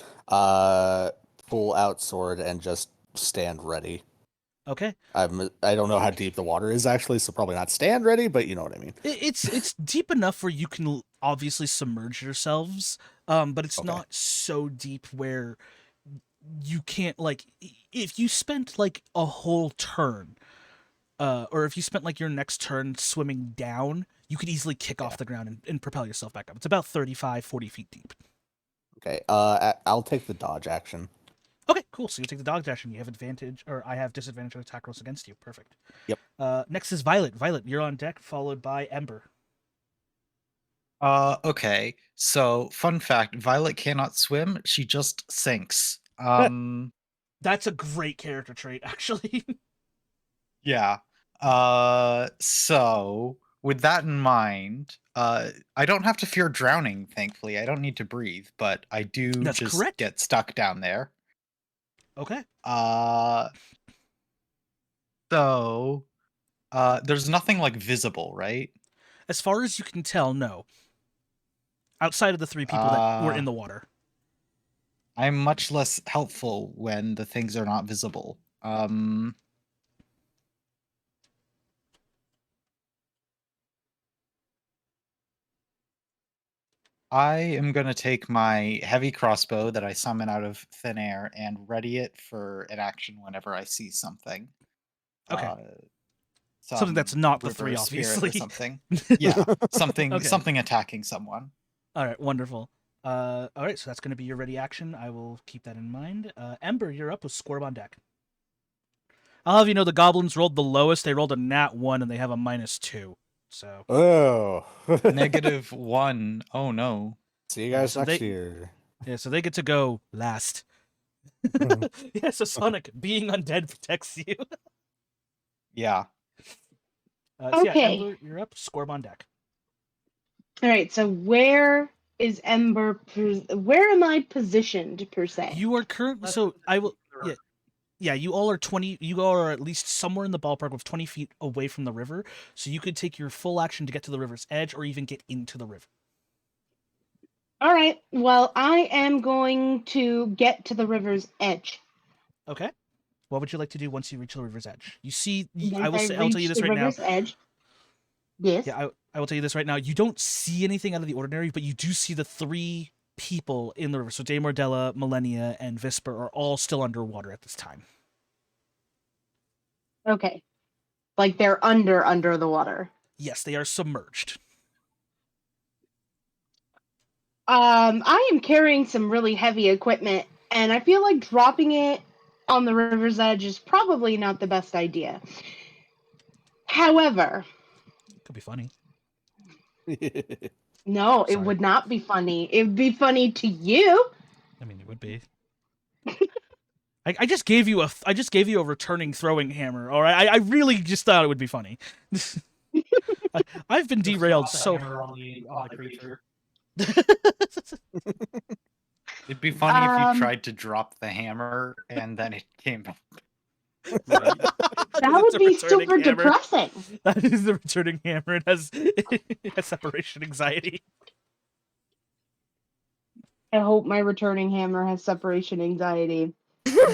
Pull out sword and just stand ready. Okay. I don't know how deep the water is actually, so probably not stand ready, but you know what I mean. It's deep enough where you can obviously submerge yourselves, but it's Okay. not so deep where you can't, like, if you spent like a whole turn, or if you spent like your next turn swimming down, you could easily kick off the ground and propel yourself back up. It's about 35, 40 feet deep. Okay. I'll take the dodge action. Okay, cool. So you take the dodge action. You have advantage, or I have disadvantage on attack rolls against you. Perfect. Yep. Next is Violet. Violet, you're on deck, followed by Ember. Okay. So, fun fact, Violet cannot swim, she just sinks. That's a great character trait, actually. Yeah. So with that in mind, I don't have to fear drowning, thankfully. I don't need to breathe, but I do That's just correct. get stuck down there. Okay. So there's nothing like visible, right? As far as you can tell, no. Outside of the 3 people that were in the water. I'm much less helpful when the things are not visible. I am going to take my heavy crossbow that I summon out of thin air and ready it for an action whenever I see something. Okay. Something that's not the river 3, spirit obviously. or something. Yeah, something Okay. something attacking someone. All right, wonderful. All right, so that's going to be your ready action. I will keep that in mind. Ember, you're up with Scorb on deck. I'll have you know the goblins rolled the lowest. They rolled a nat 1 and they have a -2. So. Oh. -1. Oh no. See you guys so next they- year. Yeah, so they get to go last. Yeah, so Sonic, being undead protects you. Yeah. So yeah, Okay. Ember, you're up. Scorb on deck. All right. So where is Ember? Where am I positioned per se? You are currently Less so than I 50 will feet from the yeah river. yeah you all are 20. You all are at least somewhere in the ballpark of 20 feet away from the river, so you could take your full action to get to the river's edge or even get into the river. All right. Well, I am going to get to the river's edge. Okay. What would you like to do once you reach the river's edge? You see, I Once will I say, I'll tell you reach this the right now. river's edge, yes. Yeah, I will tell you this right now. You don't see anything out of the ordinary, but you do see the three people in the river. So Dame Ordella, Millennia, and Visper are all still underwater at this time. Okay. Like they're under the water. Yes, they are submerged. I am carrying some really heavy equipment, and I feel like dropping it on the river's edge is probably not the best idea. However, Could be funny. no, it Sorry. would not be funny. It would be funny to you. I mean, it would be. I just gave you a returning throwing hammer. All right, I really just thought it would be funny. I've been Just derailed drop the so. hammer on the creature. It'd be funny if you Um, tried to drop the hammer and then it came back. Right. that It's would a be returning super hammer. depressing. That is the returning hammer. It has separation anxiety. I hope my returning hammer has separation anxiety. That's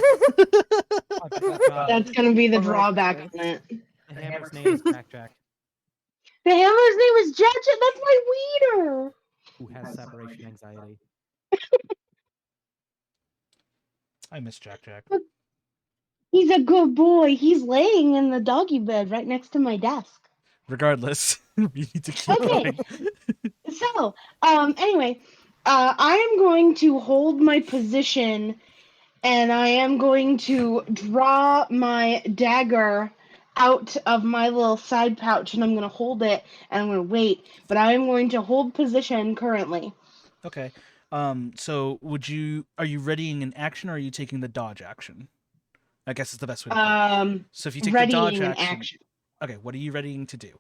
going to be the drawback on it. The hammer's name is Jack Jack, The hammer's name is Jack. That's my weeder. who has separation anxiety. I miss Jack Jack. He's a good boy. He's laying in the doggy bed right next to my desk. Regardless, we need to keep Okay. going. So, anyway, I am going to hold my position, and I am going to draw my dagger out of my little side pouch, and I'm going to hold it, and I'm going to wait. But I am going to hold position currently. Okay. So are you readying an action or are you taking the dodge action? I guess it's the best way to put it. So if you take the dodge Readying an action, action. okay, what are you readying to do?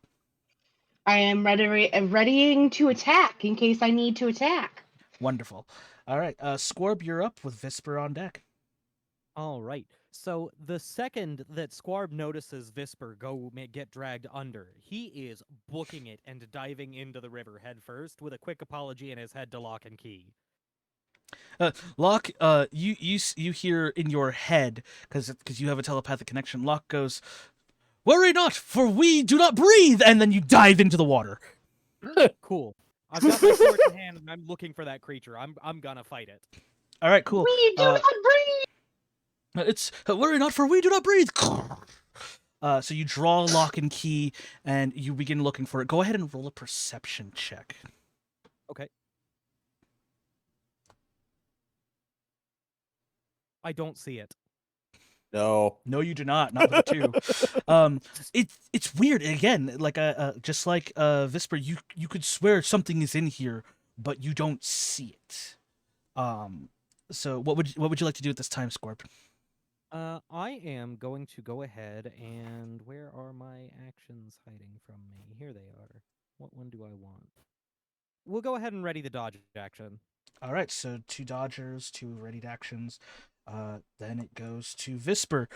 I am readying to attack in case I need to attack. Wonderful. All right, Scorb, you're up with Visper on deck. All right. So the second that Squarb notices Visper get dragged under, he is booking it and diving into the river headfirst with a quick apology in his head to Lock and Key. Locke, you hear in your head because you have a telepathic connection. Locke goes, "Worry not, for we do not breathe," and then you dive into the water. Cool. I've got my sword in hand and I'm looking for that creature. I'm gonna fight it. All right, cool. We do not breathe. It's worry not, for we do not breathe. So you draw Lock and Key and you begin looking for it. Go ahead and roll a perception check. Okay. I don't see it. No. No, you do not. Not with a 2. It's weird. Again, like just like Visper, you could swear something is in here, but you don't see it. So what would you like to do at this time, Scorp? I am going to go ahead and where are my actions hiding from me? Here they are. What one do I want? We'll go ahead and ready the dodge action. All right, so 2 dodgers, 2 readied actions. Then it goes to Visper.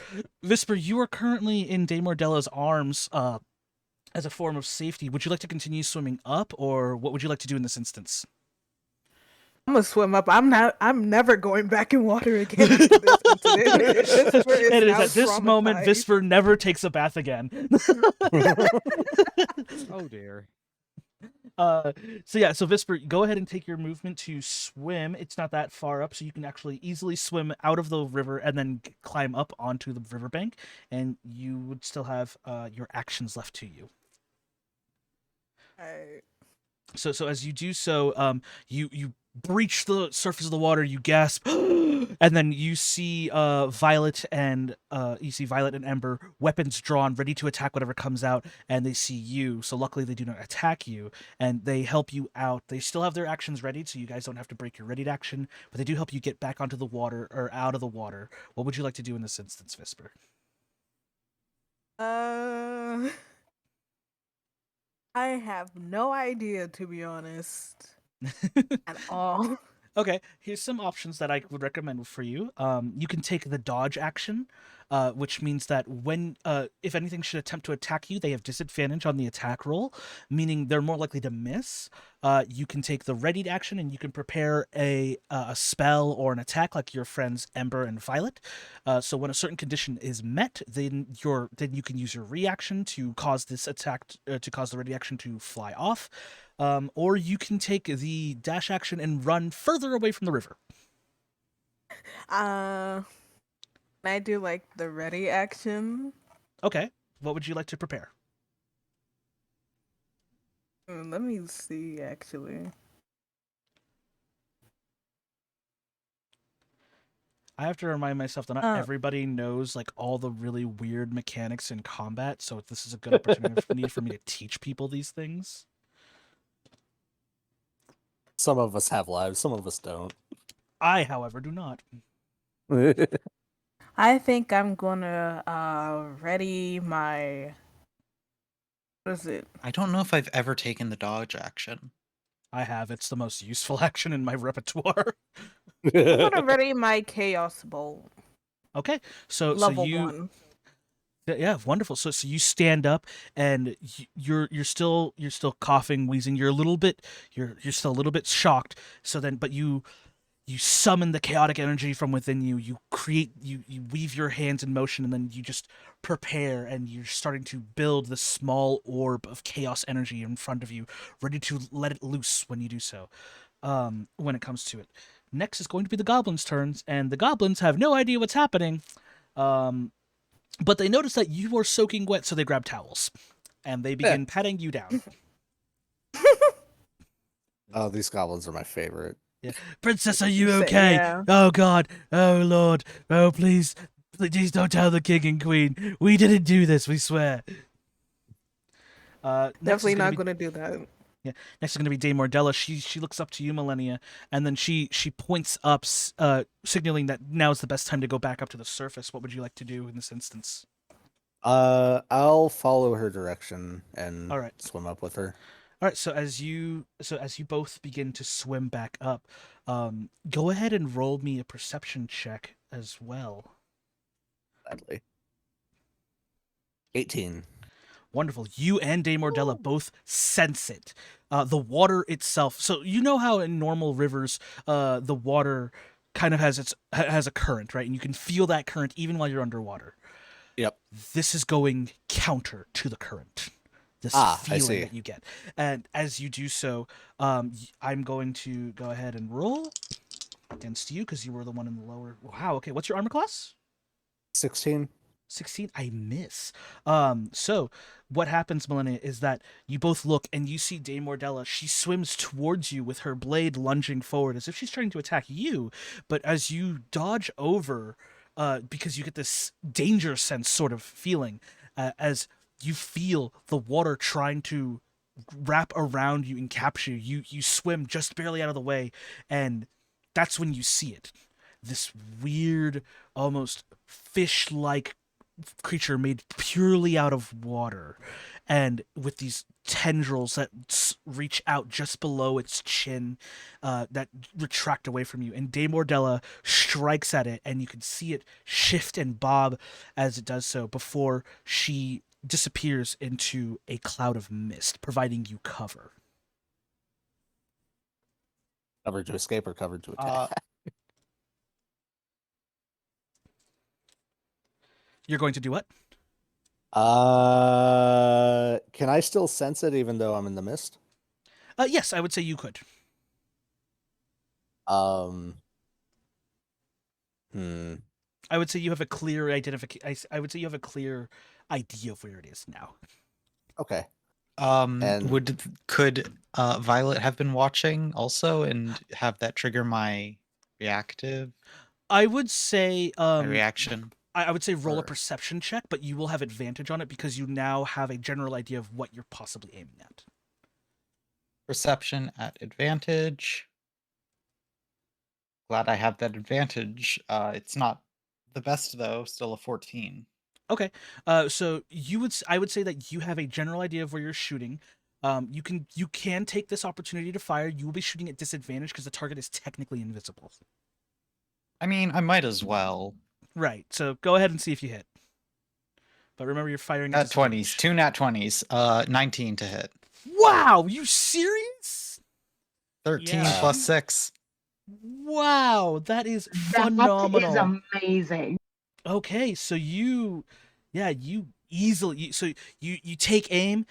Visper, you are currently in Dame Ordella's arms as a form of safety. Would you like to continue swimming up, or what would you like to do in this instance? I'm gonna swim up. I'm never going back in water again after this incident. Visper is It is now at this moment traumatized. Visper never takes a bath again. Oh dear. So Visper, go ahead and take your movement to swim. It's not that far up, so you can actually easily swim out of the river and then climb up onto the riverbank, and you would still have your actions left to you. I- So as you do so, you breach the surface of the water, you gasp, and then you see Violet and Ember, weapons drawn, ready to attack whatever comes out, and they see you. So luckily they do not attack you, and they help you out. They still have their actions ready, so you guys don't have to break your readied action, but they do help you get back onto the water or out of the water. What would you like to do in this instance, Visper? I have no idea, to be honest. At all. Okay, here's some options that I would recommend for you. You can take the dodge action, which means that if anything should attempt to attack you, they have disadvantage on the attack roll, meaning they're more likely to miss. You can take the readied action, and you can prepare a spell or an attack like your friends Ember and Violet. So when a certain condition is met, then you can use your reaction to cause this attack to cause the ready action to fly off. Or you can take the dash action and run further away from the river. Can I do like the ready action? Okay, what would you like to prepare? Let me see, actually. I have to remind myself that not Uh, everybody knows like all the really weird mechanics in combat, so this is a good opportunity for me to teach people these things. Some of us have lives, some of us don't. I, however, do not. I think I'm gonna ready my. What is it? I don't know if I've ever taken the dodge action. I have. It's the most useful action in my repertoire. I'm gonna ready my Chaos Bolt. Okay, so Level you 1. Yeah, wonderful. So you stand up and you're still coughing, wheezing. You're still a little bit shocked. So then, but you summon the chaotic energy from within you. You weave your hands in motion, and then you just prepare, and you're starting to build the small orb of chaos energy in front of you, ready to let it loose when you do so. When it comes to it, next is going to be the goblins' turns, and the goblins have no idea what's happening. But they notice that you are soaking wet, so they grab towels, and they begin patting you down. Oh, these goblins are my favorite. Yeah. Princess, are you So, okay? yeah. Oh God! Oh Lord! Oh please! Please don't tell the king and queen. We didn't do this. We swear. Definitely not gonna do that. Yeah. Next is gonna be Dame Mordella. She looks up to you, Millennia, and then she points up, signaling that now is the best time to go back up to the surface. What would you like to do in this instance? I'll follow her direction and All right. swim up with her. All right, so as you both begin to swim back up, go ahead and roll me a perception check as well. Sadly. 18. Wonderful. You and Dame Mordella both sense it. The water itself. So you know how in normal rivers, the water kind of has a current, right? And you can feel that current even while you're underwater. Yep. This is going counter to the current. This I feeling see. that you get. And as you do so, I'm going to go ahead and roll against you because you were the one in the lower. Wow, okay. What's your armor class? 16. 16. I miss. So what happens, Millennia, is that you both look and you see Dame Mordella. She swims towards you with her blade lunging forward as if she's trying to attack you. But as you dodge over, because you get this danger sense sort of feeling, as you feel the water trying to wrap around you and capture you. You swim just barely out of the way, and that's when you see it. This weird, almost fish-like creature made purely out of water, and with these tendrils that reach out just below its chin, that retract away from you. And Dame Mordella strikes at it, and you can see it shift and bob as it does so before she disappears into a cloud of mist, providing you cover. Covered to escape or covered to attack? You're going to do what? Can I still sense it even though I'm in the mist? Yes, I would say you could. I would say you have a clear identification. I would say you have a clear idea of where it is now. Okay. And could Violet have been watching also and have that trigger my reactive? I would say my reaction. I would say roll a perception check, but you will have advantage on it because you now have a general idea of what you're possibly aiming at. Perception at advantage. Glad I have that advantage. It's not the best though. Still a 14. Okay. So I would say that you have a general idea of where you're shooting. You can take this opportunity to fire. You will be shooting at disadvantage because the target is technically invisible. I mean, I might as well. Right. So go ahead and see if you hit. But remember, you're firing at Nat 20s, disadvantage. 2 nat 20s, 19 to hit. Wow, you serious? 13 Yeah. plus 6. Wow, that is That is phenomenal. amazing. Okay, so you easily you take aim,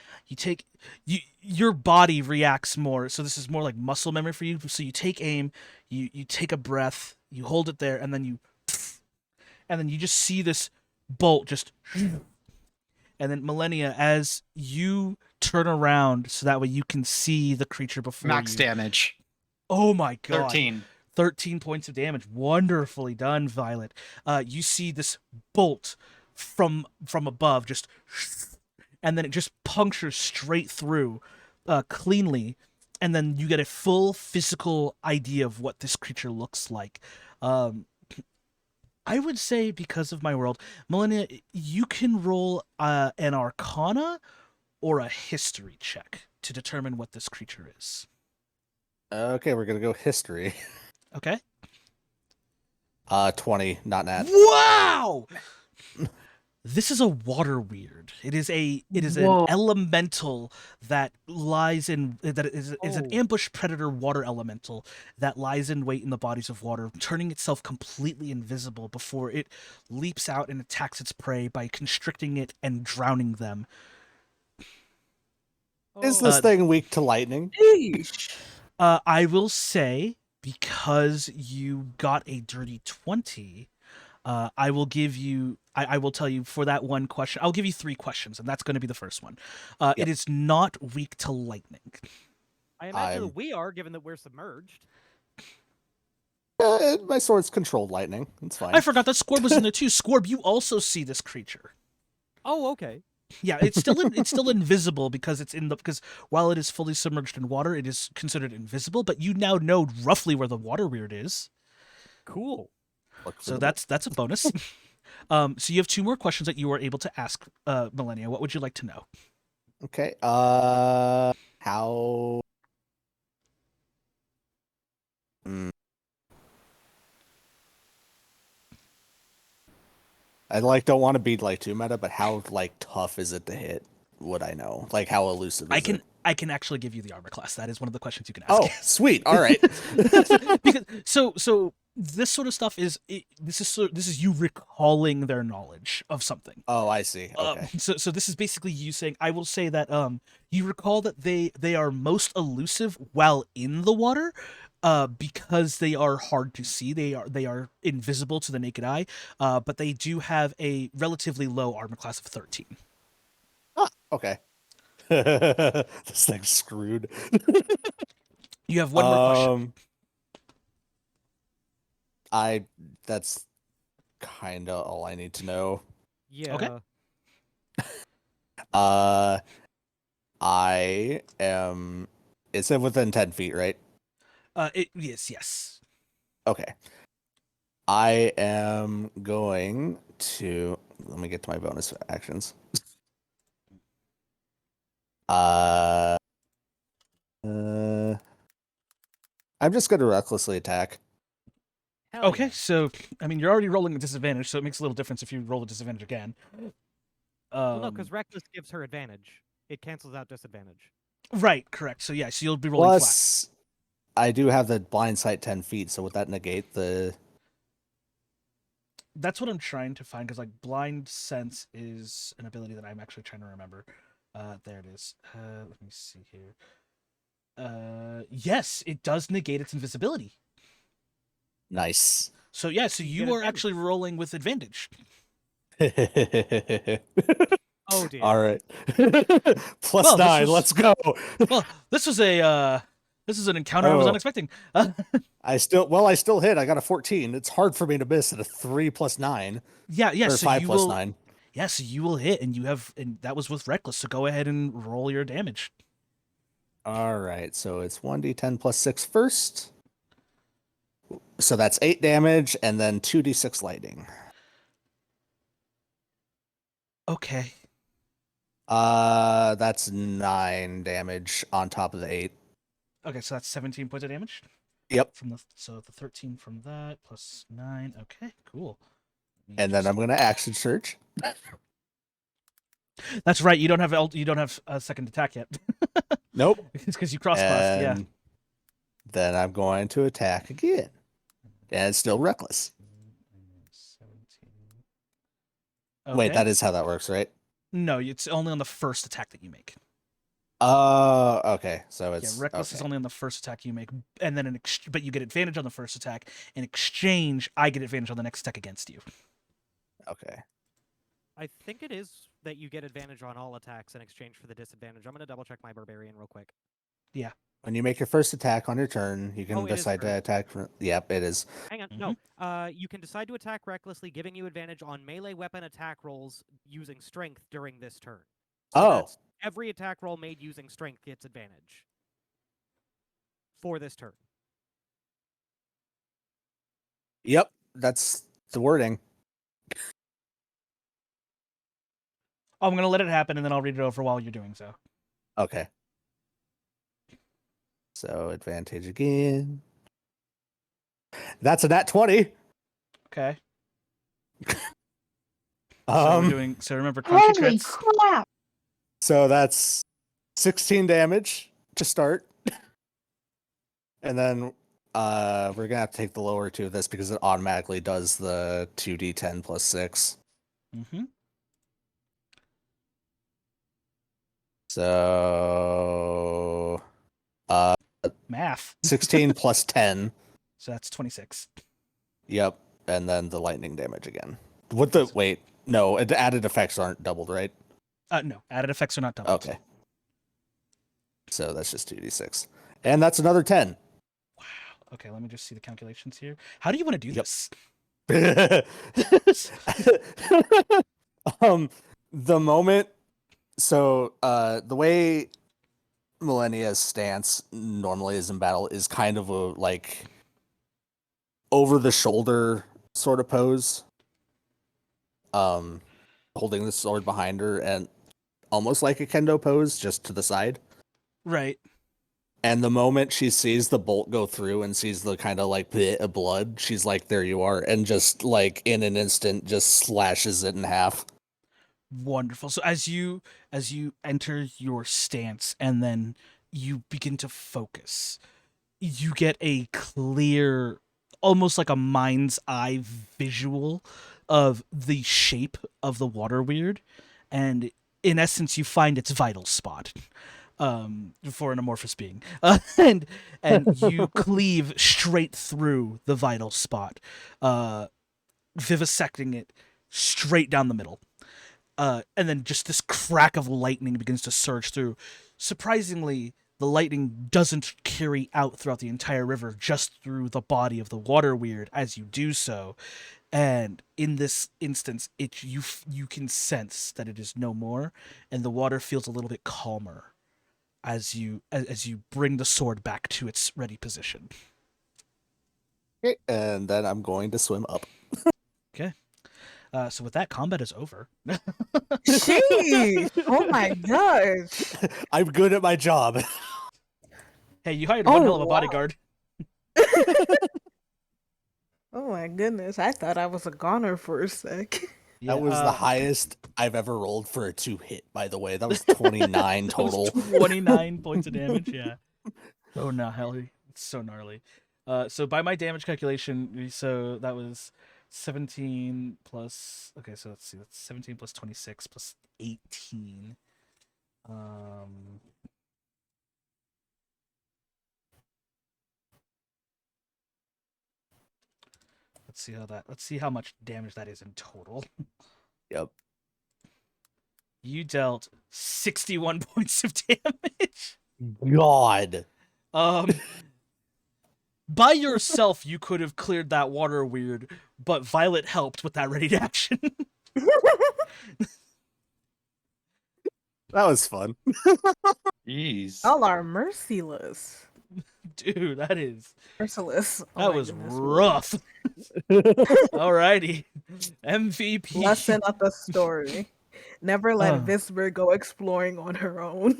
your body reacts more. So this is more like muscle memory for you. So you take aim, you take a breath, you hold it there, and then you just see this bolt just and then Millennia, as you turn around so that way you can see the creature before Max you. damage. Oh my god. 13. 13 points of damage. Wonderfully done, Violet. You see this bolt from above just and then it just punctures straight through cleanly, and then you get a full physical idea of what this creature looks like. I would say, because of my world, Millennia, you can roll an Arcana or a History check to determine what this creature is. Okay, we're gonna go history. Okay? 20, not nat. Wow! This is a water weird. It is an Whoa. elemental that lies in that is an Oh. ambush predator water elemental that lies in wait in the bodies of water, turning itself completely invisible before it leaps out and attacks its prey by constricting it and drowning them. Is this thing weak to lightning? Sheesh. I will say, because you got a dirty 20, I will give you. I will tell you for that one question. I'll give you 3 questions, and that's going to be the first one. Yep. It is not weak to lightning. I imagine I'm- that we are, given that we're submerged. My sword's controlled lightning. It's fine. I forgot that Scorb was in there too. Scorb, you also see this creature. Oh, okay. Yeah, it's still invisible because because while it is fully submerged in water, it is considered invisible. But you now know roughly where the water weird is, Cool. Look for so the that's a bonus. So you have 2 more questions that you are able to ask Millennia. What would you like to know? Okay. How? Hmm. I don't want to be too meta, but how tough is it to hit? Would I know? How elusive is it? I can actually give you the armor class. That is one of the questions you can ask. Oh, sweet. All right. Because so this sort of stuff is this is you recalling their knowledge of something. Oh, I see. Okay. So this is basically you saying, I will say that you recall that they are most elusive while in the water, because they are hard to see. They are invisible to the naked eye, but they do have a relatively low armor class of 13. Ah, okay. This thing's screwed. You have one more question. That's kind of all I need to know. Yeah. I am. It's within 10 feet, right? Yes. Okay. I am going to. Let me get to my bonus actions. I'm just going to recklessly attack. Hell Okay, yeah. so I mean, you're already rolling a disadvantage, so it makes a little difference if you roll a disadvantage again. Well, no, because reckless gives her advantage. It cancels out disadvantage. Right, correct. So yeah, so you'll be rolling flat. Plus, I do have the blind sight 10 feet, so would that negate the? That's what I'm trying to find, because blind sense is an ability that I'm actually trying to remember. There it is. Let me see here. Yes, it does negate its invisibility. Nice. So yeah, so you are actually rolling with advantage. Oh dear. All right. Plus 9. Let's go. Well, this is an encounter I was Oh. unexpecting. I still hit. I got a 14. It's hard for me to miss at a 3 plus 9. Yeah. Or So 5 you plus will. 9. Yeah, so you will hit, and that was with reckless. So go ahead and roll your damage. All right. So it's 1d10 plus 6 first. So that's 8 damage, and then 2d6 lightning. Okay. That's 9 damage on top of the 8. Okay, so that's 17 points of damage. Yep. So the 13 from that plus 9. Okay, cool. And then I'm gonna action search. That's right. You don't have a second attack yet. Nope. It's because you cross-classed. Yeah. And then I'm going to attack again. And it's still reckless. 17. Wait, Okay. that is how that works, right? No, it's only on the first attack that you make. Oh, okay. So it's reckless okay. is only on the first attack you make, and then but you get advantage on the first attack. In exchange, I get advantage on the next attack against you. Okay. I think it is that you get advantage on all attacks in exchange for the disadvantage. I'm going to double check my barbarian real quick. Yeah. When you make your first attack on your turn, you can Oh, it is decide to true. attack. Yep, it is. Hang on, no. You can decide to attack recklessly, giving you advantage on melee weapon attack rolls using strength during this turn. So Oh. that's every attack roll made using strength gets advantage for this turn. Yep, that's the wording. I'm gonna let it happen, and then I'll read it over while you're doing so. Okay. So advantage again. That's a nat 20. Okay. So we're doing. So remember, crunchy Holy crits. crap! So that's 16 damage to start. And then we're gonna have to take the lower 2 of this because it automatically does the 2d10 plus 6. Mm-hmm. So Math. 16 plus 10. So that's 26. Yep. And then the lightning damage again. What the wait? No, the added effects aren't doubled, right? No, added effects are not doubled. Okay. So that's just 2d6. And that's another 10. Wow. Okay, let me just see the calculations here. How do you want to do this? The moment the way Millennia's stance normally is in battle is kind of a like over the shoulder sort of pose. Holding the sword behind her and almost like a kendo pose, just to the side. Right. And the moment she sees the bolt go through and sees the kind of like bit of blood, she's like, there you are. And just like in an instant, just slashes it in half. Wonderful. So as you enter your stance and then you begin to focus, you get a clear, almost like a mind's eye visual of the shape of the water weird. And in essence, you find its vital spot. For an amorphous being, and you cleave straight through the vital spot, vivisecting it straight down the middle, and then just this crack of lightning begins to surge through. Surprisingly, the lightning doesn't carry out throughout the entire river, just through the body of the water weird as you do so. And in this instance, you can sense that it is no more, and the water feels a little bit calmer as you bring the sword back to its ready position. Okay, and then I'm going to swim up. Okay. So with that, combat is over. Jeez! Oh my gosh! I'm good at my job. Hey, you hired one Oh, hell of a wow. bodyguard. Oh my goodness! I thought I was a goner for a sec. Yeah, That was the highest I've ever rolled for a 2 hit, by the way. That was 29 that was total. 29 points of damage, yeah. Oh, gnarly. It's so gnarly. So by my damage calculation, so that was 17 plus... Okay, so let's see. That's 17 plus 26 plus 18. Let's see how much damage that is in total. Yep. You dealt 61 points of damage. God. By yourself, you could have cleared that water weird, but Violet helped with that ready action. That was fun. Jeez. Y'all are merciless. Dude, that is... Merciless. Oh That my was goodness. rough. Alrighty. MVP. Lesson of the story. Never let Oh. Visper go exploring on her own.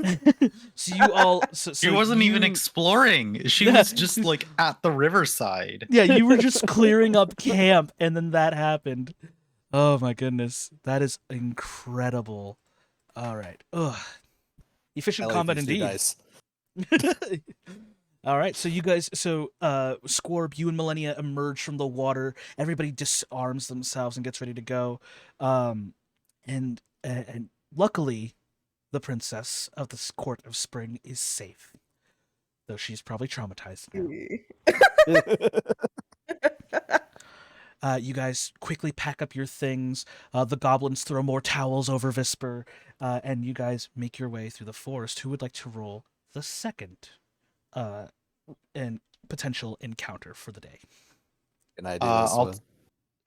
So you all, so She wasn't even you- exploring. She was just like at the riverside. Yeah, you were just clearing up camp, and then that happened. Oh my goodness, that is incredible. All right, ugh, efficient I like combat these new indeed. dice. All right, so you guys, Squarb, you and Millennia emerge from the water. Everybody disarms themselves and gets ready to go. And luckily, the princess of the court of spring is safe, though she's probably traumatized now. You guys quickly pack up your things. The goblins throw more towels over Visper, and you guys make your way through the forest. Who would like to roll the second and potential encounter for the day? Can I do this I'll- one?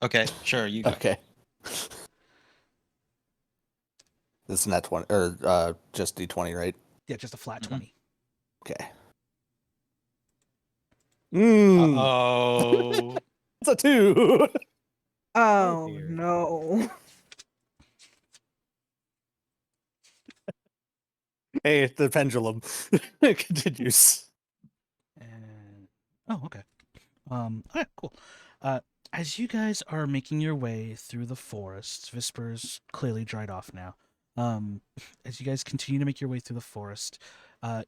Okay, sure, you go. Okay. This is not 20, or just D20, right? Yeah, just a flat Mhm. 20. Okay. Oh. It's a 2. Oh dear. no. Hey, the pendulum continues. And okay. Okay, cool. As you guys are making your way through the forest, Visper's clearly dried off now. As you guys continue to make your way through the forest,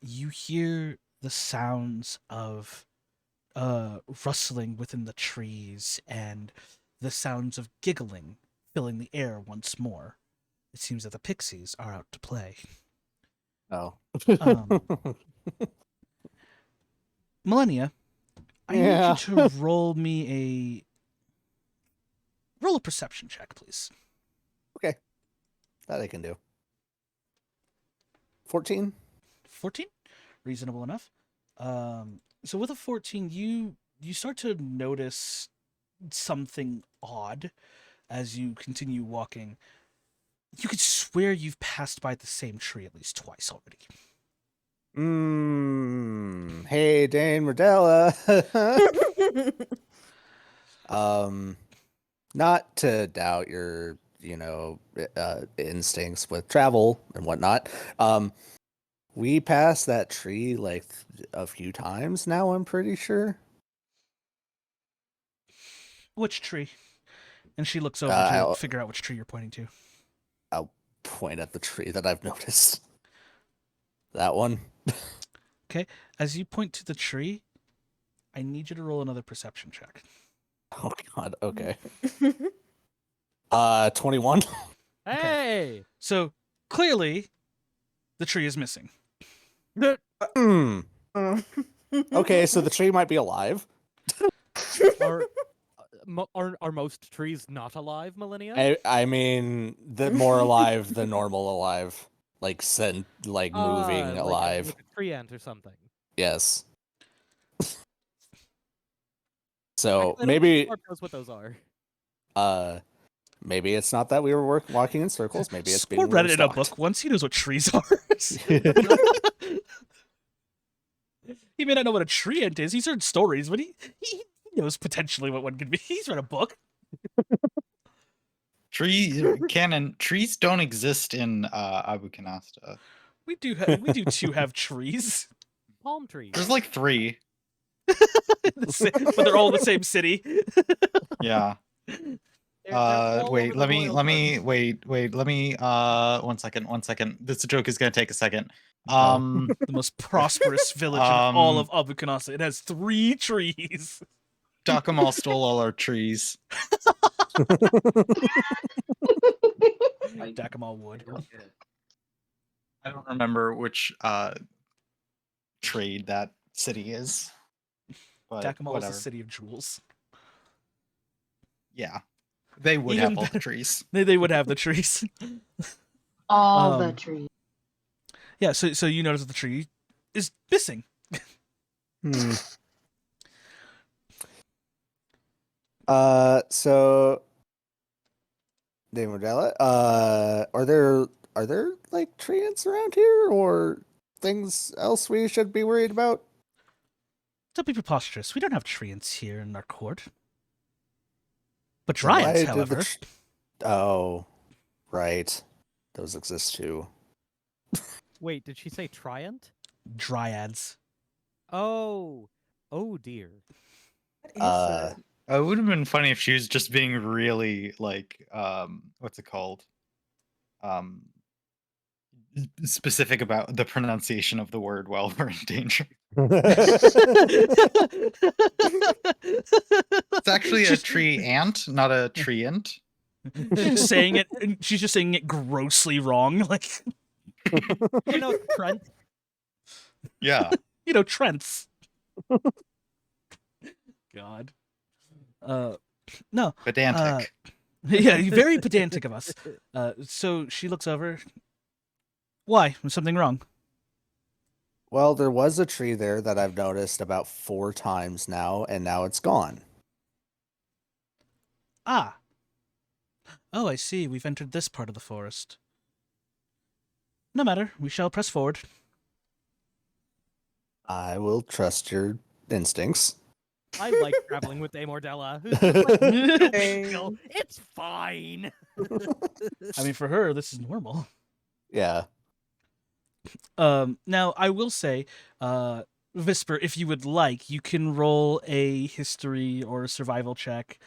you hear the sounds of rustling within the trees and the sounds of giggling filling the air once more. It seems that the pixies are out to play. Oh. Millennia, I Yeah. need you to roll me a perception check, please. Okay. That I can do. 14? 14? Reasonable enough. So with a 14, you start to notice something odd as you continue walking. You could swear you've passed by the same tree at least twice already. Hey, Dane Mordella. Not to doubt your, instincts with travel and whatnot. We passed that tree like a few times now, I'm pretty sure. Which tree? And she looks over to figure out which tree you're pointing to. I'll point at the tree that I've noticed. That one. Okay, as you point to the tree, I need you to roll another perception check. Oh god, okay. 21. Hey! So clearly, the tree is missing. Hmm. Okay, so the tree might be alive. Are, are most trees not alive, Millennia? I mean, the more alive, the normal alive. Like moving alive. Like a tree ant or something. Yes. So Actually, I don't think maybe Squarb knows what those are. maybe it's not that we were walking in circles. Maybe it's being Score read it in a stalked. book once. He knows what trees are. He may not know what a tree ant is. He's heard stories, but he knows potentially what one could be. He's read a book. Trees don't exist in Abu Canasta. We do too have trees, Palm trees. There's like 3. but they're all in the same city. Yeah. They're all Wait, over let the me royal let me garden. wait, let me 1 second. This joke is gonna take a second. Oh. The most prosperous village in all of Abu Kanasa. It has 3 trees. Dakamal stole all our trees. Dakamal wood. I don't remember which trade that city is. But Dakamal is whatever. the city of jewels. Yeah. They would Even have all the better. trees. They would have the trees. All the Um, trees. Yeah, so you notice that the tree is missing. Hmm. So Dave Modella, are there like tree ants around here or things else we should be worried about? Don't be preposterous. We don't have treants here in our court. But Then why dryads, did however. Oh, right. those exist too. Wait, did she say Triant? Dryads. Oh, oh dear. What is Uh, that? It would have been funny if she was just being really like what's it called? Um Specific about the pronunciation of the word while we're in danger. It's actually a she's, tree ant, not a treant. she's just saying it. She's just saying it grossly wrong. Like, You know, Trent. Yeah. Trents. God. No. Pedantic. Yeah, very pedantic of us. So she looks over. Why? Was something wrong? well, there was a tree there that I've noticed about 4 times now, and now it's gone. Ah. Oh, I see. We've entered this part of the forest. No matter. We shall press forward. I will trust your instincts. I like traveling with Dame Ordella. Who's just like, "No big deal. It's fine. I mean, for her, this is normal. Yeah. Now, I will say, Visper, if you would like, you can roll a history or a survival check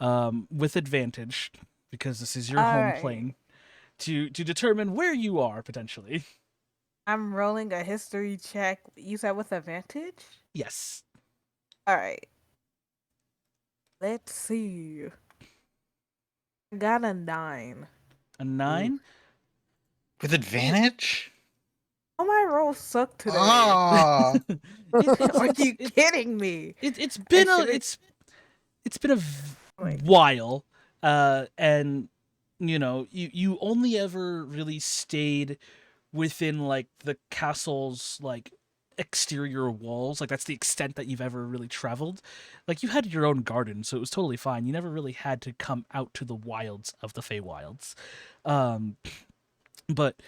with advantage, because this is your home Alright. plane, to determine where you are, potentially. I'm rolling a history check. You said with advantage? Yes. Alright. Let's see. I got a 9. A 9? With advantage? All my rolls suck today. Ah. Are you kidding me? It's been I a should've- it's been a while, and you only ever really stayed within like the castle's like exterior walls. Like that's the extent that you've ever really traveled. Like you had your own garden, so it was totally fine. You never really had to come out to the wilds of the Feywilds. But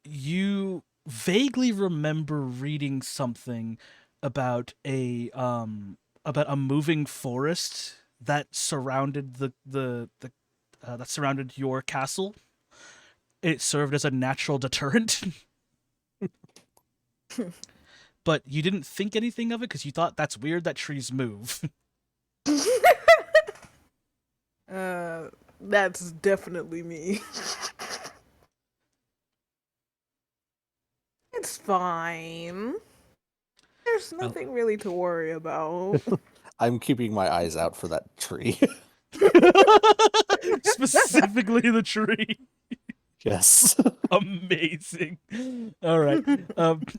you vaguely remember reading something about a moving forest that surrounded that surrounded your castle. It served as a natural deterrent. But you didn't think anything of it because you thought that's weird that trees move. That's definitely me. It's fine. There's nothing really to worry about. I'm keeping my eyes out for that tree. Specifically the tree. Yes. Amazing. All right.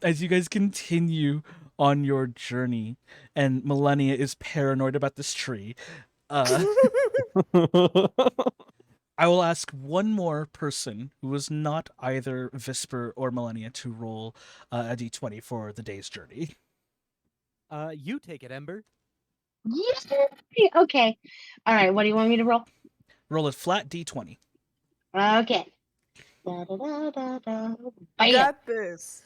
As you guys continue on your journey, and Millennia is paranoid about this tree, I will ask one more person who is not either Visper or Millennia to roll a d20 for the day's journey. You take it, Ember. Yes. Okay. All right. What do you want me to roll? Roll a flat d20. Okay. Da, da, da, da, da. I Bam. got this.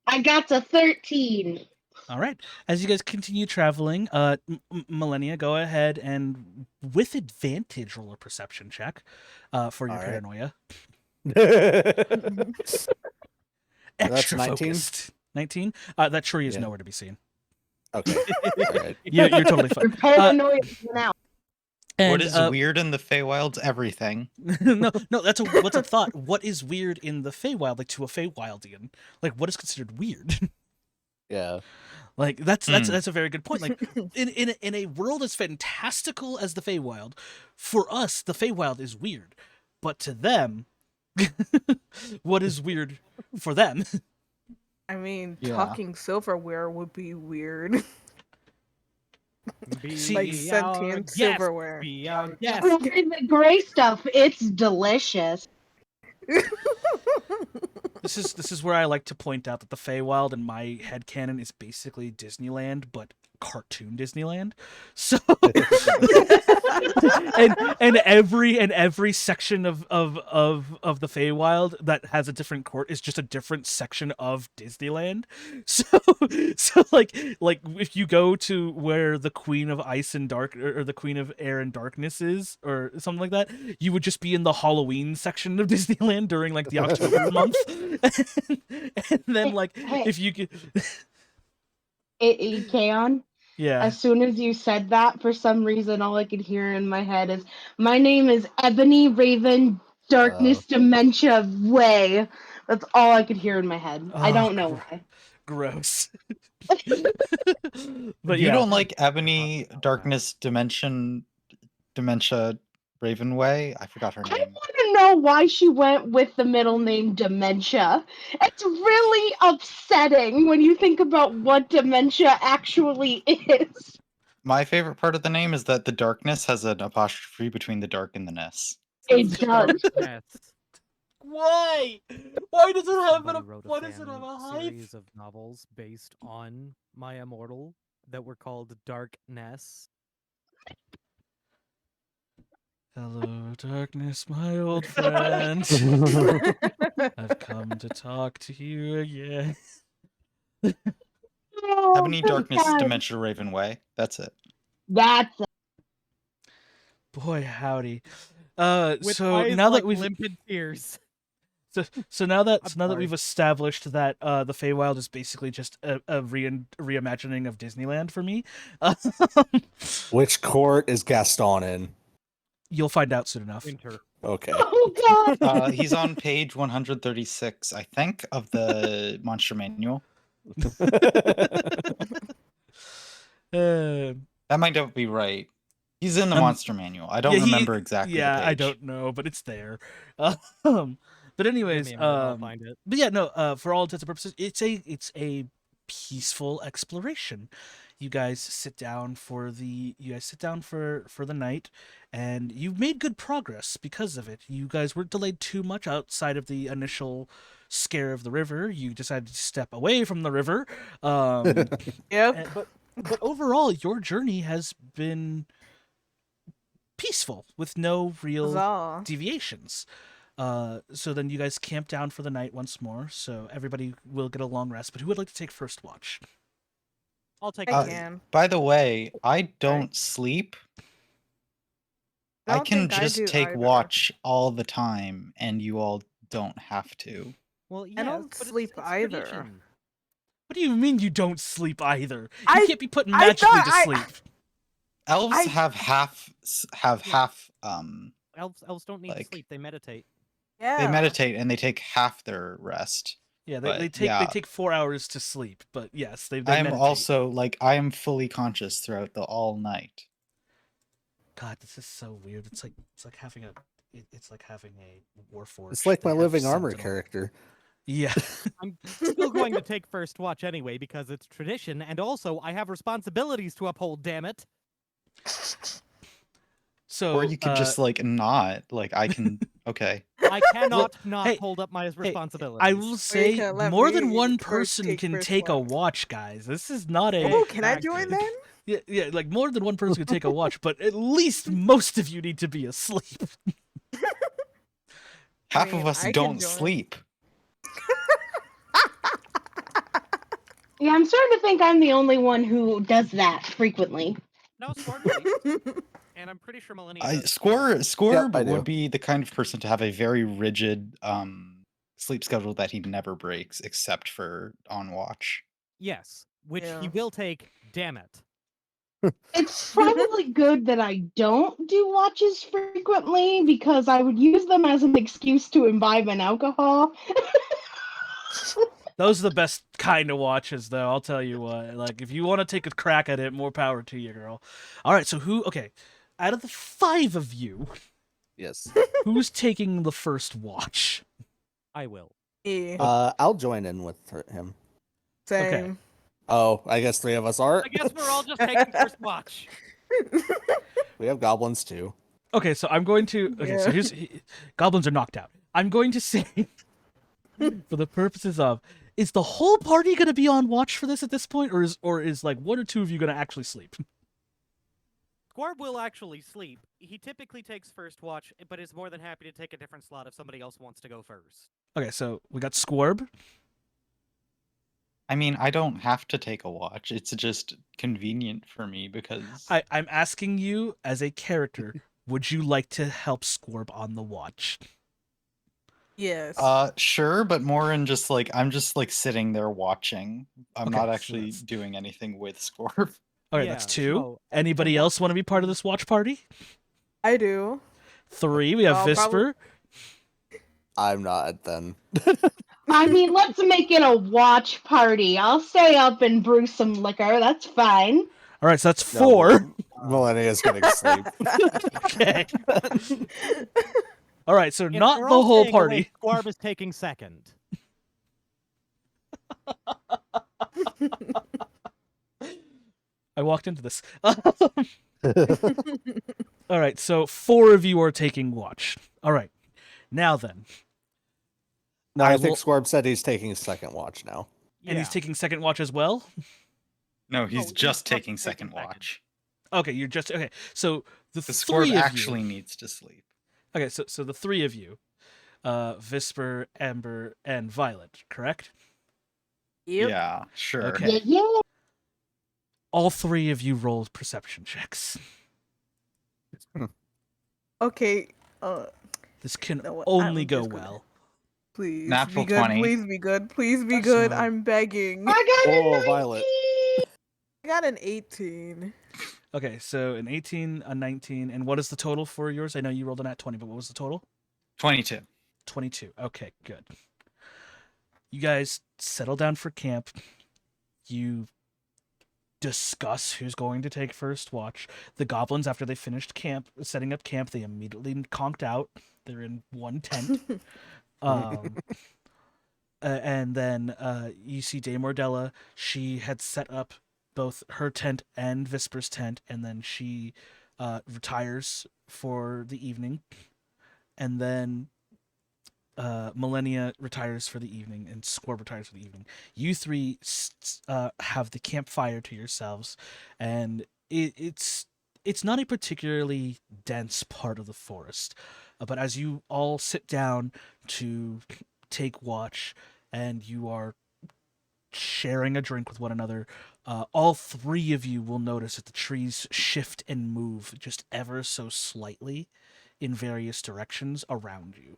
I got to 13. All right. As you guys continue traveling, Millennia, go ahead and with advantage roll a perception check for your All right. paranoia. That's Extra 19? focused. 19? That tree is Yeah. nowhere to be seen. Okay. All right. You're totally fine. Paranoia now. And, What is weird in the Feywilds? Everything. no, that's what's a thought. What is weird in the Feywild, like to a Feywildian? Like, what is considered weird? Yeah. Like that's a very good point. Like in a world as fantastical as the Feywild, for us the Feywild is weird, but to them, what is weird for them? I mean, Yeah. talking silverware would be weird. See, Like Be sentient our guest. silverware. Be our guest. The gray stuff, it's delicious. This is where I like to point out that the Feywild in my headcanon is basically Disneyland, but cartoon Disneyland. So and every section of the Feywild that has a different court is just a different section of Disneyland. So like if you go to where the Queen of Ice and Dark or the Queen of Air and Darkness is or something like that, you would just be in the Halloween section of Disneyland during like the October month. And then like if you could Kaon, yeah. as soon as you said that, for some reason, all I could hear in my head is, "My name is Ebony Raven Darkness Dementia Way." That's all I could hear in my head. I don't know why. Gross. But you don't like Ebony Darkness Dementia Ravenway? I forgot her I name. want to know why she went with the middle name Dementia. It's really upsetting when you think about what dementia actually is. My favorite part of the name is that the darkness has an apostrophe between the dark and the ness. It does. Yes. Why? Why does it have Somebody wrote why does it have a hype? series of novels based on My Immortal that were called Darkness. Hello, darkness, my old friend. I've come to talk to you again. Ebony Darkness Dementia Ravenway. That's it. That's Boy, howdy. With So eyes now like that we've limpid tears. so now that sorry. we've established that the Feywild is basically just a reimagining of Disneyland for me, Which court is Gaston in? you'll find out soon enough. Winter. Okay. oh god. He's on page 136, I think, of the Monster Manual. That might not be right. He's in the Monster Manual. I don't yeah, remember exactly. Yeah, the page. I don't know, but it's there. But anyways, Give me a minute, I'll find it. but yeah, no. For all intents and purposes, it's a peaceful exploration. You guys sit down for the night, and you've made good progress because of it. You guys weren't delayed too much outside of the initial scare of the river. You decided to step away from the river. Yep. But overall, your journey has been peaceful with no real Huzzah. deviations. So then you guys camp down for the night once more. So everybody will get a long rest. But who would like to take first watch? I'll take I it. can. By the way, I don't sleep. I Don't can think I just do take either. watch all the time, and you all don't have to. Well, yes, I don't but sleep it's either. tradition. What do you mean you don't sleep either? You I- can't be put I magically thought to I- sleep. Elves I- have half. Elves don't need to Like- sleep, they meditate. Yeah. They meditate and they take half their rest. Yeah, but they yeah. take 4 hours to sleep. But yes, they I am meditate. also I am fully conscious throughout the all night. God, this is so weird. It's like having a warforged. It's like my that have living armor Sentinel. character. Yeah. I'm still going to take first watch anyway because it's tradition, and also I have responsibilities to uphold, damn it. So Or you could just not. Like I can. Okay. I cannot not hey, hold up my responsibilities. I will say can't let more than me one first person take can first take a watch. watch, guys. This is not a Oh, can I Exactly. join then? yeah, like more than one person can take a watch, but at least most of you need to be asleep. Half mean, of us I can don't join. sleep. Yeah, I'm starting to think I'm the only one who does that frequently. No, Squirm sleeps. And I'm pretty sure Millennia does. Squirb I do. would be the kind of person to have a very rigid sleep schedule that he never breaks, except for on watch. Yes, which he Yeah. will take, damn it. It's probably good that I don't do watches frequently because I would use them as an excuse to imbibe an alcohol. Those are the best kind of watches, though. I'll tell you what. Like, if you want to take a crack at it, more power to you, girl. All right. So okay, out of the 5 of you, Yes. who's taking the first watch? I will. Yeah. I'll join in with him. Same. Oh, I guess 3 of us are. I guess we're all just taking first watch. We have goblins too. Okay, so I'm going to. Okay, so Yeah. goblins are knocked out. I'm going to say, for the purposes of, is the whole party going to be on watch for this at this point, or is like one or two of you going to actually sleep? Squarb will actually sleep. He typically takes first watch, but is more than happy to take a different slot if somebody else wants to go first. Okay, so we got Squarb. I mean, I don't have to take a watch. It's just convenient for me because I'm asking you as a character, would you like to help Squarb on the watch? Yes. sure, but more in just like I'm just like sitting there watching. I'm Okay, not so actually that's- doing anything with Scorp. All right, Yeah, that's 2. no, Anybody and else want to be part of this watch party? I do. 3, we have I'll probably- Visper. I'm not then. I mean, let's make it a watch party. I'll stay up and brew some liquor. That's fine. All right, so that's No, 4. Millennia's getting sleep. Okay. All right, so if not they're the all whole staying party. awake, Squarb is taking second. I walked into this. All right, so 4 of you are taking watch. All right, now then, No, I I think will- Squarb said he's taking second watch now. and he's Yeah. taking second watch as well. No, he's he's just taking taking second second. watch. Okay, you're just okay. So the The 3 Scorp of actually you. needs to sleep. Okay, so the 3 of you, Visper, Amber, and Violet, correct? Yep. Yeah, sure. Okay. Yeah. All 3 of you rolled perception checks. Okay. This can No, only I'm go just gonna- well. Please Natural be good. 20. Please be good. Please be good. So- I'm begging. I got Oh, a Violet. 19! I got an 18. Okay, so an 18, a 19, and what is the total for yours? I know you rolled an at 20, but what was the total? 22. 22. Okay, good. You guys settle down for camp. You discuss who's going to take first watch. The goblins, after they finished setting up camp, they immediately conked out. They're in one tent. And then you see Dame Ordella. She had set up both her tent and Visper's tent, and then she retires for the evening. And then Millennia retires for the evening, and Scorb retires for the evening. You 3 have the campfire to yourselves, and it's not a particularly dense part of the forest. But as you all sit down to take watch, and you are sharing a drink with one another, all 3 of you will notice that the trees shift and move just ever so slightly in various directions around you.